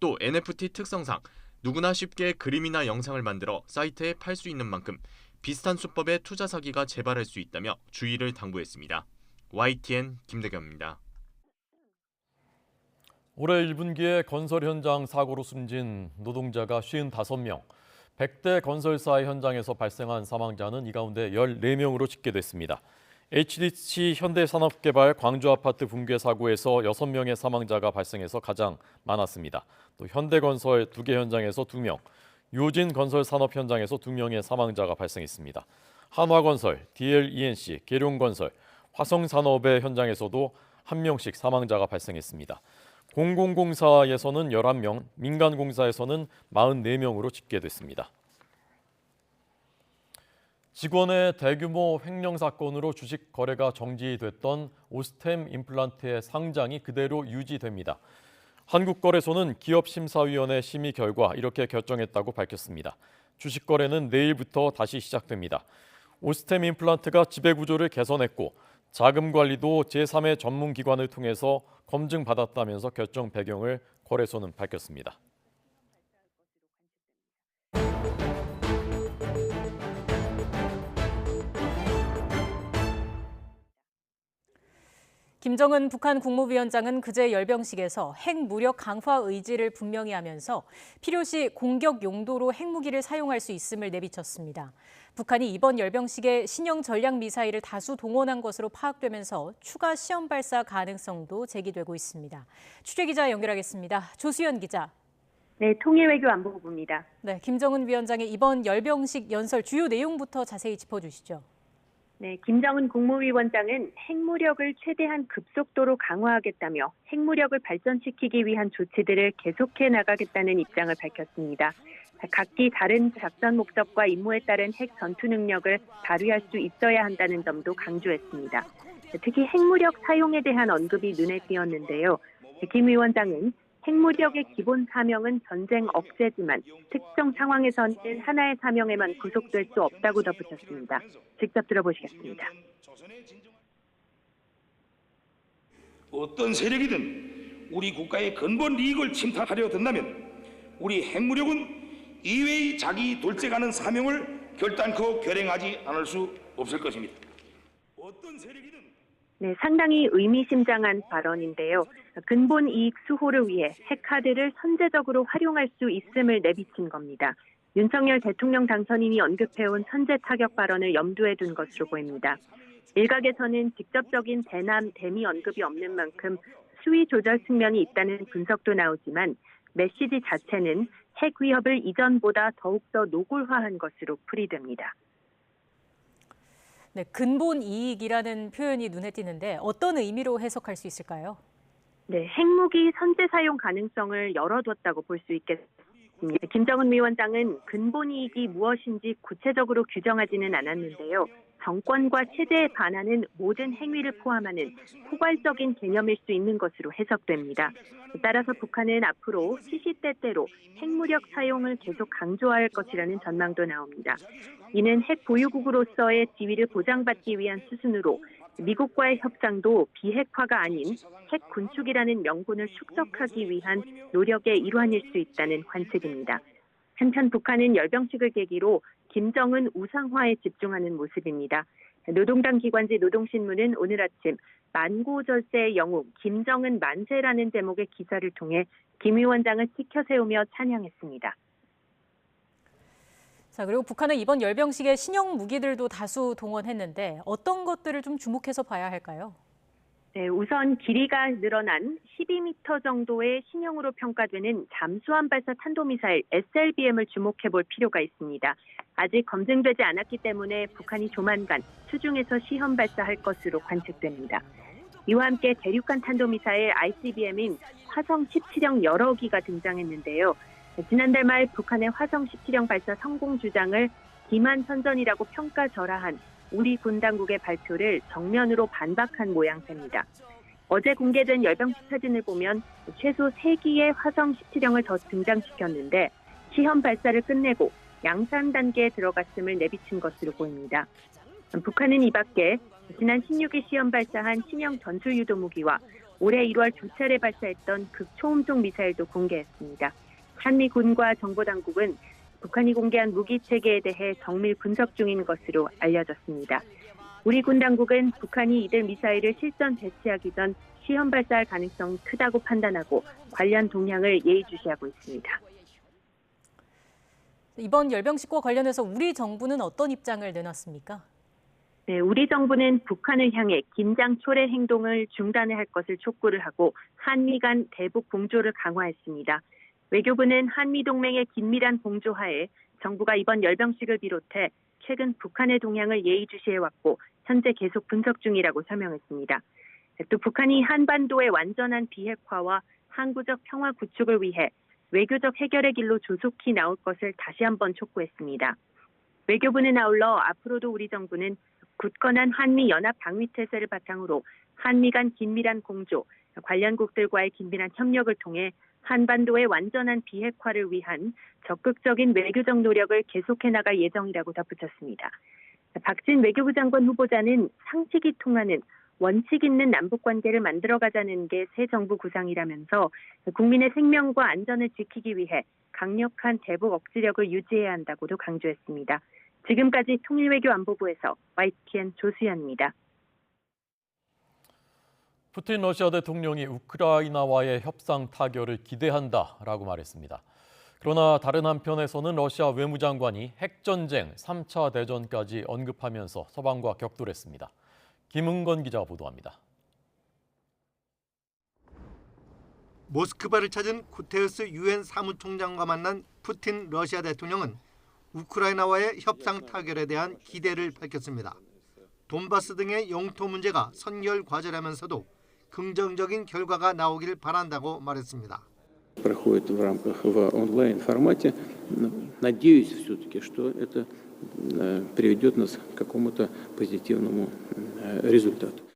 또 NFT 특성상 누구나 쉽게 그림이나 영상을 만들어 사이트에 팔 수 있는 만큼 비슷한 수법의 투자 사기가 재발할 수 있다며 주의를 당부했습니다. YTN 김대겸입니다. 올해 1분기에 건설 현장 사고로 숨진 노동자가 55명, 100대 건설사의 현장에서 발생한 사망자는 이 가운데 14명으로 집계됐습니다. HDC 현대산업개발 광주아파트 붕괴 사고에서 6명의 사망자가 발생해서 가장 많았습니다. 또 현대건설 2개 현장에서 2명, 유진건설산업 현장에서 2명의 사망자가 발생했습니다. 한화건설, DLENC, 계룡건설, 화성산업의 현장에서도 1명씩 사망자가 발생했습니다. 공공공사에서는 11명, 민간공사에서는 44명으로 집계됐습니다. 직원의 대규모 횡령 사건으로 주식 거래가 정지됐던 오스템 임플란트의 상장이 그대로 유지됩니다. 한국거래소는 기업심사위원회 심의 결과 이렇게 결정했다고 밝혔습니다. 주식 거래는 내일부터 다시 시작됩니다. 오스템 임플란트가 지배구조를 개선했고 자금 관리도 제3의 전문기관을 통해서 검증받았다면서 결정 배경을 거래소는 밝혔습니다. 김정은 북한 국무위원장은 그제 열병식에서 핵무력 강화 의지를 분명히 하면서 필요시 공격 용도로 핵무기를 사용할 수 있음을 내비쳤습니다. 북한이 이번 열병식에 신형 전략 미사일을 다수 동원한 것으로 파악되면서 추가 시험 발사 가능성도 제기되고 있습니다. 취재기자 연결하겠습니다. 조수연 기자. 네, 통일외교안보부입니다. 네, 김정은 위원장의 이번 열병식 연설 주요 내용부터 자세히 짚어주시죠. 네, 김정은 국무위원장은 핵무력을 최대한 급속도로 강화하겠다며 핵무력을 발전시키기 위한 조치들을 계속해 나가겠다는 입장을 밝혔습니다. 각기 다른 작전 목적과 임무에 따른 핵 전투 능력을 발휘할 수 있어야 한다는 점도 강조했습니다. 특히 핵무력 사용에 대한 언급이 눈에 띄었는데요. 김 위원장은 핵무력의 기본 사명은 전쟁 억제지만 특정 상황에서는 하나의 사명에만 구속될 수 없다고 덧붙였습니다. 직접 들어보시겠습니다. 어떤 세력이든 우리 국가의 근본 이익을 침탈하려 든다면 우리 핵무력은 이외의 자기 돌직하는 사명을 결단코 결행하지 않을 수 없을 것입니다. 어떤 세력이든 네, 상당히 의미심장한 발언인데요. 근본 이익 수호를 위해 핵카드를 선제적으로 활용할 수 있음을 내비친 겁니다. 윤석열 대통령 당선인이 언급해온 선제 타격 발언을 염두에 둔 것으로 보입니다. 일각에서는 직접적인 대남, 대미 언급이 없는 만큼 수위 조절 측면이 있다는 분석도 나오지만 메시지 자체는 핵 위협을 이전보다 더욱더 노골화한 것으로 풀이됩니다. 네, 근본 이익이라는 표현이 눈에 띄는데 어떤 의미로 해석할 수 있을까요? 네, 핵무기 선제 사용 가능성을 열어뒀다고 볼 수 있겠습니다. 김정은 위원장은 근본 이익이 무엇인지 구체적으로 규정하지는 않았는데요. 정권과 체제에 반하는 모든 행위를 포함하는 포괄적인 개념일 수 있는 것으로 해석됩니다. 따라서 북한은 앞으로 시시때때로 핵무력 사용을 계속 강조할 것이라는 전망도 나옵니다. 이는 핵 보유국으로서의 지위를 보장받기 위한 수순으로 미국과의 협상도 비핵화가 아닌 핵 군축이라는 명분을 축적하기 위한 노력의 일환일 수 있다는 관측입니다. 한편 북한은 열병식을 계기로 김정은 우상화에 집중하는 모습입니다. 노동당 기관지 노동신문은 오늘 아침 만고절세의 영웅 김정은 만세라는 제목의 기사를 통해 김 위원장을 지켜 세우며 찬양했습니다. 자, 그리고 북한은 이번 열병식에 신형 무기들도 다수 동원했는데 어떤 것들을 좀 주목해서 봐야 할까요? 네, 우선 길이가 늘어난 12m 정도의 신형으로 평가되는 잠수함 발사 탄도미사일 SLBM을 주목해 볼 필요가 있습니다. 아직 검증되지 않았기 때문에 북한이 조만간 수중에서 시험 발사할 것으로 관측됩니다. 이와 함께 대륙간 탄도미사일 ICBM인 화성 17형 여러 기가 등장했는데요. 지난달 말 북한의 화성 17형 발사 성공 주장을 기만선전이라고 평가절하한 우리 군 당국의 발표를 정면으로 반박한 모양새입니다. 어제 공개된 열병식 사진을 보면 최소 3기의 화성 17형을 더 등장시켰는데 시험 발사를 끝내고 양산 단계에 들어갔음을 내비친 것으로 보입니다. 북한은 이 밖에 지난 16일 시험 발사한 신형 전술유도 무기와 올해 1월 2차례 발사했던 극초음속 미사일도 공개했습니다. 한미 군과 정보당국은 북한이 공개한 무기 체계에 대해 정밀 분석 중인 것으로 알려졌습니다. 우리 군 당국은 북한이 이들 미사일을 실전 배치하기 전 시험 발사할 가능성이 크다고 판단하고 관련 동향을 예의주시하고 있습니다. 이번 열병식과 관련해서 우리 정부는 어떤 입장을 내놨습니까? 네, 우리 정부는 북한을 향해 긴장 초래 행동을 중단해야 할 것을 촉구를 하고 한미 간 대북 공조를 강화했습니다. 외교부는 한미동맹의 긴밀한 공조하에 정부가 이번 열병식을 비롯해 최근 북한의 동향을 예의주시해왔고 현재 계속 분석 중이라고 설명했습니다. 또 북한이 한반도의 완전한 비핵화와 항구적 평화 구축을 위해 외교적 해결의 길로 조속히 나올 것을 다시 한번 촉구했습니다. 외교부는 아울러 앞으로도 우리 정부는 굳건한 한미 연합 방위태세를 바탕으로 한미 간 긴밀한 공조, 관련국들과의 긴밀한 협력을 통해 한반도의 완전한 비핵화를 위한 적극적인 외교적 노력을 계속해 나갈 예정이라고 덧붙였습니다. 박진 외교부 장관 후보자는 상식이 통하는 원칙 있는 남북 관계를 만들어가자는 게 새 정부 구상이라면서 국민의 생명과 안전을 지키기 위해 강력한 대북 억지력을 유지해야 한다고도 강조했습니다. 지금까지 통일외교안보부에서 YTN 조수연입니다. 푸틴 러시아 대통령이 우크라이나와의 협상 타결을 기대한다라고 말했습니다. 그러나 다른 한편에서는 러시아 외무장관이 핵전쟁 3차 대전까지 언급하면서 서방과 격돌했습니다. 김은건 기자가 보도합니다. 모스크바를 찾은 구테르스 유엔 사무총장과 만난 푸틴 러시아 대통령은 우크라이나와의 협상 타결에 대한 기대를 밝혔습니다. 돈바스 등의 영토 문제가 선결 과제라면서도 긍정적인 결과가 나오길 바란다고 말했습니다. проходит в рамках в онлайн-формате. Надеюсь все-таки, что это приведет нас к какому-то позитивному результату.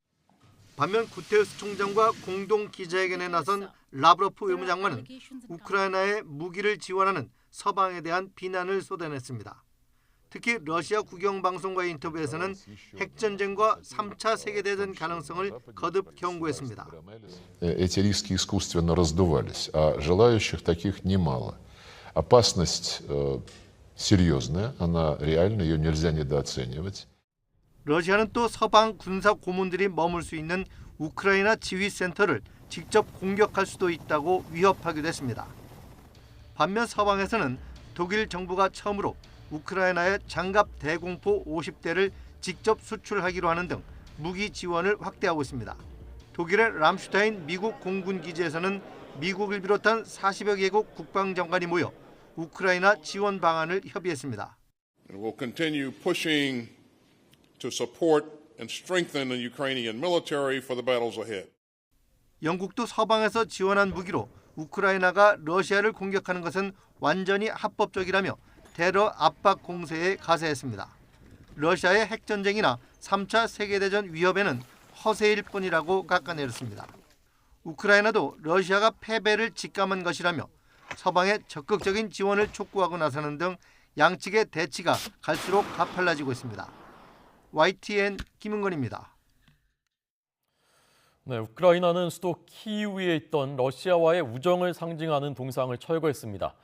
반면 구테르스 총장과 공동 기자회견에 나선 라브로프 외무장관은 우크라이나에 무기를 지원하는 서방에 대한 비난을 쏟아냈습니다. 특히 러시아 국영방송과의 인터뷰에서는 핵전쟁과 3차 세계대전 가능성을 거듭 경고했습니다. Эти риски искусственно раздувались, а желающих таких немало. Опасность серьезная, она реальна, ее нельзя недооценивать. 러시아는 또 서방 군사 고문들이 머물 수 있는 우크라이나 지휘센터를 직접 공격할 수도 있다고 위협하기도 했습니다. 반면 서방에서는 독일 정부가 처음으로 우크라이나에 장갑 대공포 50대를 직접 수출하기로 하는 등 무기 지원을 확대하고 있습니다. 독일의 람슈타인 미국 공군 기지에서는 미국을 비롯한 40여 개국 국방장관이 모여 우크라이나 지원 방안을 협의했습니다. We'll continue pushing to support and strengthen the Ukrainian military for the battles ahead. 영국도 서방에서 지원한 무기로 우크라이나가 러시아를 공격하는 것은 완전히 합법적이라며 테러 압박 공세에 가세했습니다. 러시아의 핵전쟁이나 3차 세계대전 위협에는 허세일 뿐이라고 깎아내렸습니다. 우크라이나도 러시아가 패배를 직감한 것이라며 서방의 적극적인 지원을 촉구하고 나서는 등 양측의 대치가 갈수록 가팔라지고 있습니다. YTN 김은건입니다. 네, 우크라이나는 수도 키이우에 있던 러시아와의 우정을 상징하는 동상을 철거했습니다.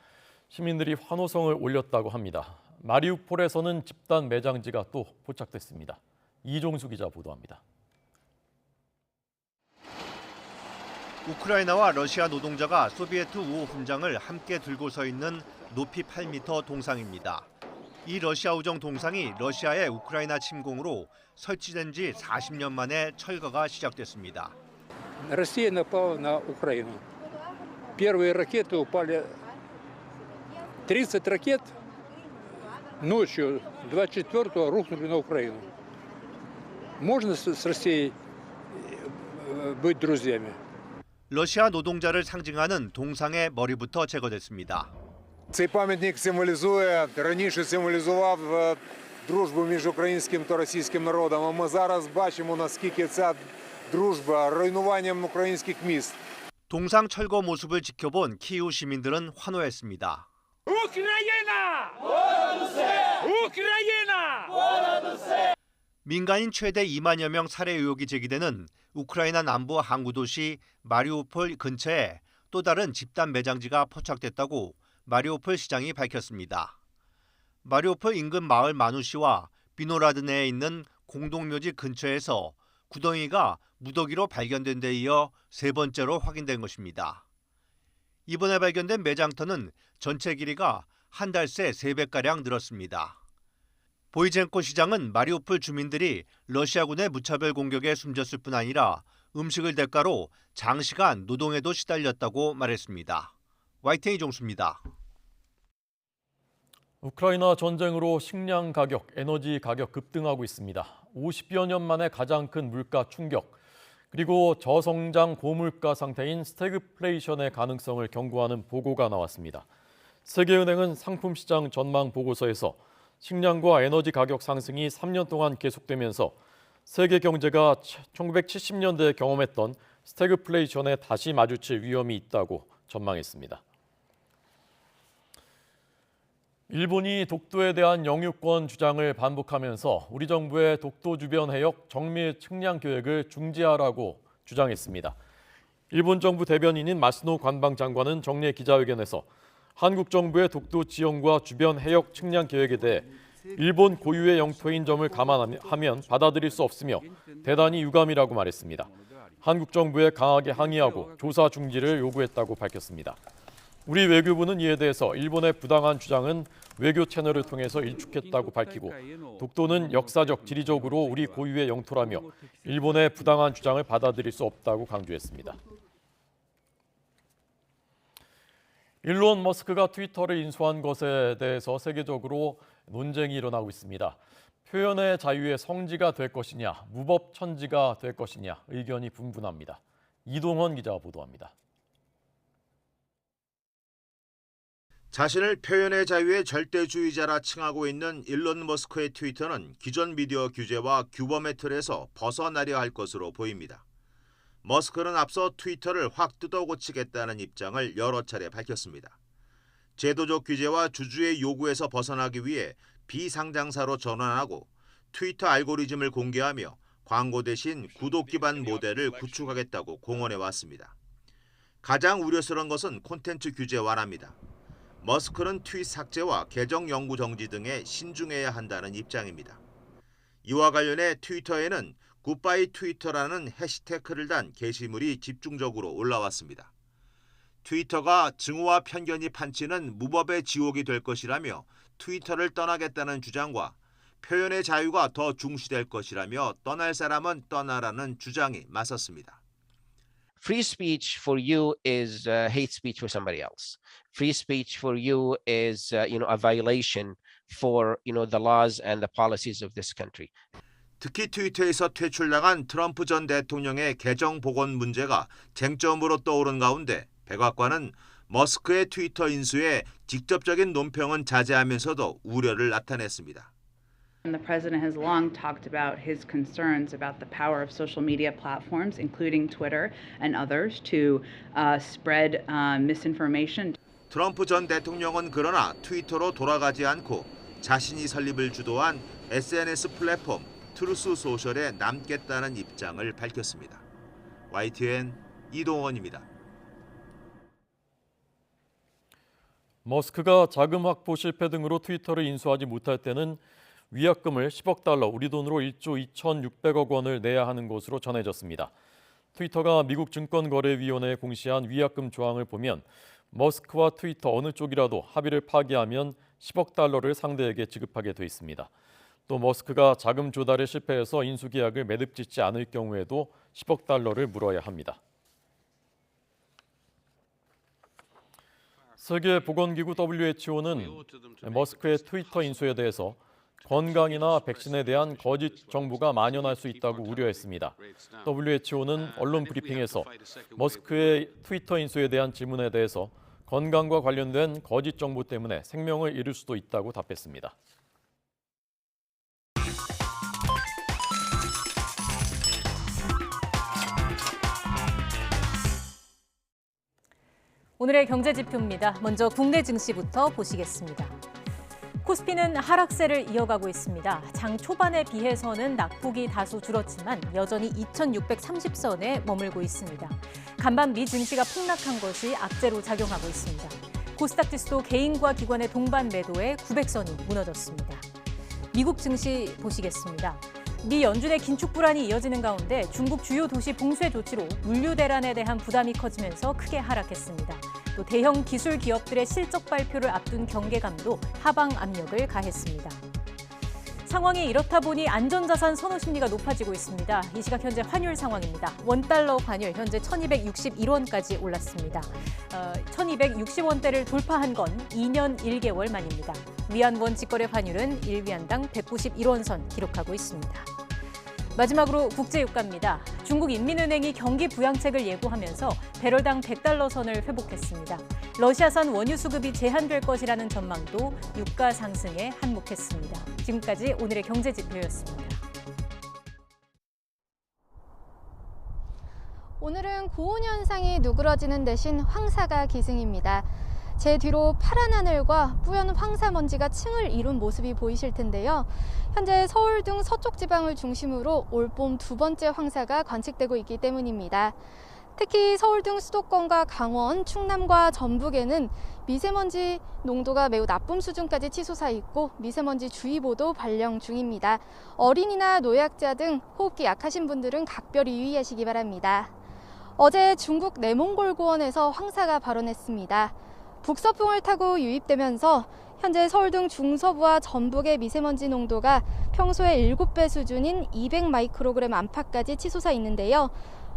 시민들이 환호성을 올렸다고 합니다. 마리우폴에서는 집단 매장지가 또 포착됐습니다. 이종수 기자 보도합니다. 우크라이나와 러시아 노동자가 소비에트 우호 훈장을 함께 들고 서 있는 높이 8m 동상입니다. 이 러시아 우정 동상이 러시아의 우크라이나 침공으로 설치된 지 40년 만에 철거가 시작됐습니다. Россия напала на Украину. Первые ракеты упали 30 ракет ночью 24-го рухнули на Украину. Можно с Россией быть друзьями? 러시아 노동자를 상징하는 동상의 머리부터 제거됐습니다. Цей пам'ятник символізує, раніше символізував дружбу між українським та російським народом, а ми зараз бачимо, наскільки ця дружба руйнуванням українських міст. 동상 철거 모습을 지켜본 키이우 시민들은 환호했습니다. 우크라이나! 우크라이나! 민간인 최대 2만여 명 살해 의혹이 제기되는 우크라이나 남부 항구 도시 마리우폴 근처에 또 다른 집단 매장지가 포착됐다고 마리우폴 시장이 밝혔습니다. 마리우폴 인근 마을 마누시와 비노라드네에 있는 공동묘지 근처에서 구덩이가 무더기로 발견된 데 이어 세 번째로 확인된 것입니다. 이번에 발견된 매장터는 전체 길이가 한 달 새 3배가량 늘었습니다. 보이젠코 시장은 마리우폴 주민들이 러시아군의 무차별 공격에 숨졌을 뿐 아니라 음식을 대가로 장시간 노동에도 시달렸다고 말했습니다. YTN 이종수입니다. 우크라이나 전쟁으로 식량 가격, 에너지 가격 급등하고 있습니다. 50여 년 만에 가장 큰 물가 충격, 그리고 저성장 고물가 상태인 스태그플레이션의 가능성을 경고하는 보고가 나왔습니다. 세계은행은 상품시장 전망 보고서에서 식량과 에너지 가격 상승이 3년 동안 계속되면서 세계 경제가 1970년대에 경험했던 스태그플레이션에 다시 마주칠 위험이 있다고 전망했습니다. 일본이 독도에 대한 영유권 주장을 반복하면서 우리 정부의 독도 주변 해역 정밀 측량 계획을 중지하라고 주장했습니다. 일본 정부 대변인인 마스노 관방장관은 정례 기자회견에서 한국 정부의 독도 지형과 주변 해역 측량 계획에 대해 일본 고유의 영토인 점을 감안하면 받아들일 수 없으며 대단히 유감이라고 말했습니다. 한국 정부에 강하게 항의하고 조사 중지를 요구했다고 밝혔습니다. 우리 외교부는 이에 대해서 일본의 부당한 주장은 외교 채널을 통해서 일축했다고 밝히고 독도는 역사적, 지리적으로 우리 고유의 영토라며 일본의 부당한 주장을 받아들일 수 없다고 강조했습니다. 일론 머스크가 트위터를 인수한 것에 대해서 세계적으로 논쟁이 일어나고 있습니다. 표현의 자유의 성지가 될 것이냐, 무법천지가 될 것이냐 의견이 분분합니다. 이동헌 기자가 보도합니다. 자신을 표현의 자유의 절대주의자라 칭하고 있는 일론 머스크의 트위터는 기존 미디어 규제와 규범의 틀에서 벗어나려 할 것으로 보입니다. 머스크는 앞서 트위터를 확 뜯어고치겠다는 입장을 여러 차례 밝혔습니다. 제도적 규제와 주주의 요구에서 벗어나기 위해 비상장사로 전환하고 트위터 알고리즘을 공개하며 광고 대신 구독 기반 모델을 구축하겠다고 공언해 왔습니다. 가장 우려스러운 것은 콘텐츠 규제 완화입니다. 머스크는 트윗 삭제와 계정 영구 정지 등에 신중해야 한다는 입장입니다. 이와 관련해 트위터에는 굿바이 트위터라는 해시태그를 단 게시물이 집중적으로 올라왔습니다. 트위터가 증오와 편견이 판치는 무법의 지옥이 될 것이라며 트위터를 떠나겠다는 주장과 표현의 자유가 더 중시될 것이라며 떠날 사람은 떠나라는 주장이 맞섰습니다. Free speech for you is hate speech for somebody else. Free speech for you is, a violation for, the laws and the policies of this country. 특히 트위터에서 퇴출당한 트럼프 전 대통령의 계정 복원 문제가 쟁점으로 떠오른 가운데 백악관은 머스크의 트위터 인수에 직접적인 논평은 자제하면서도 우려를 나타냈습니다. The president has long talked about his concerns about the power of social media platforms, including Twitter and others, to spread misinformation. 트럼프 전 대통령은 그러나 트위터로 돌아가지 않고 자신이 설립을 주도한 SNS 플랫폼 트루스 소셜에 남겠다는 입장을 밝혔습니다. YTN 이동원입니다. 머스크가 자금 확보 실패 등으로 트위터를 인수하지 못할 때는 위약금을 10억 달러, 우리 돈으로 1조 2,600억 원을 내야 하는 것으로 전해졌습니다. 트위터가 미국 증권거래위원회에 공시한 위약금 조항을 보면 머스크와 트위터 어느 쪽이라도 합의를 파기하면 10억 달러를 상대에게 지급하게 돼 있습니다. 또 머스크가 자금 조달에 실패해서 인수 계약을 매듭짓지 않을 경우에도 10억 달러를 물어야 합니다. 세계보건기구 WHO는 머스크의 트위터 인수에 대해서 건강이나 백신에 대한 거짓 정보가 만연할 수 있다고 우려했습니다. WHO는 언론 브리핑에서 머스크의 트위터 인수에 대한 질문에 대해서 건강과 관련된 거짓 정보 때문에 생명을 잃을 수도 있다고 답했습니다. 오늘의 경제지표입니다. 먼저 국내 증시부터 보시겠습니다. 코스피는 하락세를 이어가고 있습니다. 장 초반에 비해서는 낙폭이 다소 줄었지만 여전히 2,630선에 머물고 있습니다. 간밤 미 증시가 폭락한 것이 악재로 작용하고 있습니다. 코스닥 지수도 개인과 기관의 동반 매도에 900선이 무너졌습니다. 미국 증시 보시겠습니다. 미 연준의 긴축 불안이 이어지는 가운데 중국 주요 도시 봉쇄 조치로 물류 대란에 대한 부담이 커지면서 크게 하락했습니다. 또 대형 기술 기업들의 실적 발표를 앞둔 경계감도 하방 압력을 가했습니다. 상황이 이렇다 보니 안전자산 선호 심리가 높아지고 있습니다. 이 시각 현재 환율 상황입니다. 원달러 환율 현재 1,261원까지 올랐습니다. 1,260원대를 돌파한 건 2년 1개월 만입니다. 위안원 직거래 환율은 1위안당 191원 선 기록하고 있습니다. 마지막으로 국제유가입니다. 중국 인민은행이 경기 부양책을 예고하면서 배럴당 100달러 선을 회복했습니다. 러시아산 원유 수급이 제한될 것이라는 전망도 유가 상승에 한몫했습니다. 지금까지 오늘의 경제지표였습니다. 오늘은 고온 현상이 누그러지는 대신 황사가 기승입니다. 제 뒤로 파란 하늘과 뿌연 황사 먼지가 층을 이룬 모습이 보이실 텐데요. 현재 서울 등 서쪽 지방을 중심으로 올봄 두 번째 황사가 관측되고 있기 때문입니다. 특히 서울 등 수도권과 강원, 충남과 전북에는 미세먼지 농도가 매우 나쁨 수준까지 치솟아 있고 미세먼지 주의보도 발령 중입니다. 어린이나 노약자 등 호흡기 약하신 분들은 각별히 유의하시기 바랍니다. 어제 중국 내몽골고원에서 황사가 발원했습니다. 북서풍을 타고 유입되면서 현재 서울 등 중서부와 전북의 미세먼지 농도가 평소의 7배 수준인 200 마이크로그램 안팎까지 치솟아 있는데요.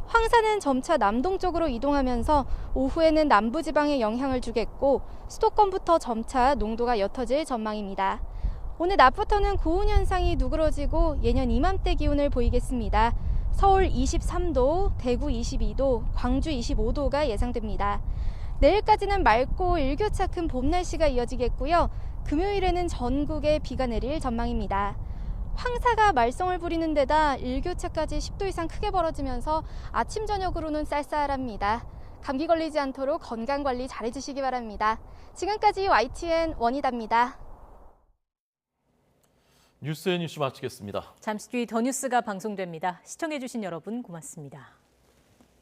황사는 점차 남동쪽으로 이동하면서 오후에는 남부지방에 영향을 주겠고 수도권부터 점차 농도가 옅어질 전망입니다. 오늘 낮부터는 고온 현상이 누그러지고 예년 이맘때 기온을 보이겠습니다. 서울 23도, 대구 22도, 광주 25도가 예상됩니다. 내일까지는 맑고 일교차 큰 봄 날씨가 이어지겠고요. 금요일에는 전국에 비가 내릴 전망입니다. 황사가 말썽을 부리는 데다 일교차까지 10도 이상 크게 벌어지면서 아침 저녁으로는 쌀쌀합니다. 감기 걸리지 않도록 건강관리 잘해주시기 바랍니다. 지금까지 YTN 원희다입니다. 뉴스의 뉴스 마치겠습니다. 잠시 뒤 더 뉴스가 방송됩니다. 시청해주신 여러분 고맙습니다.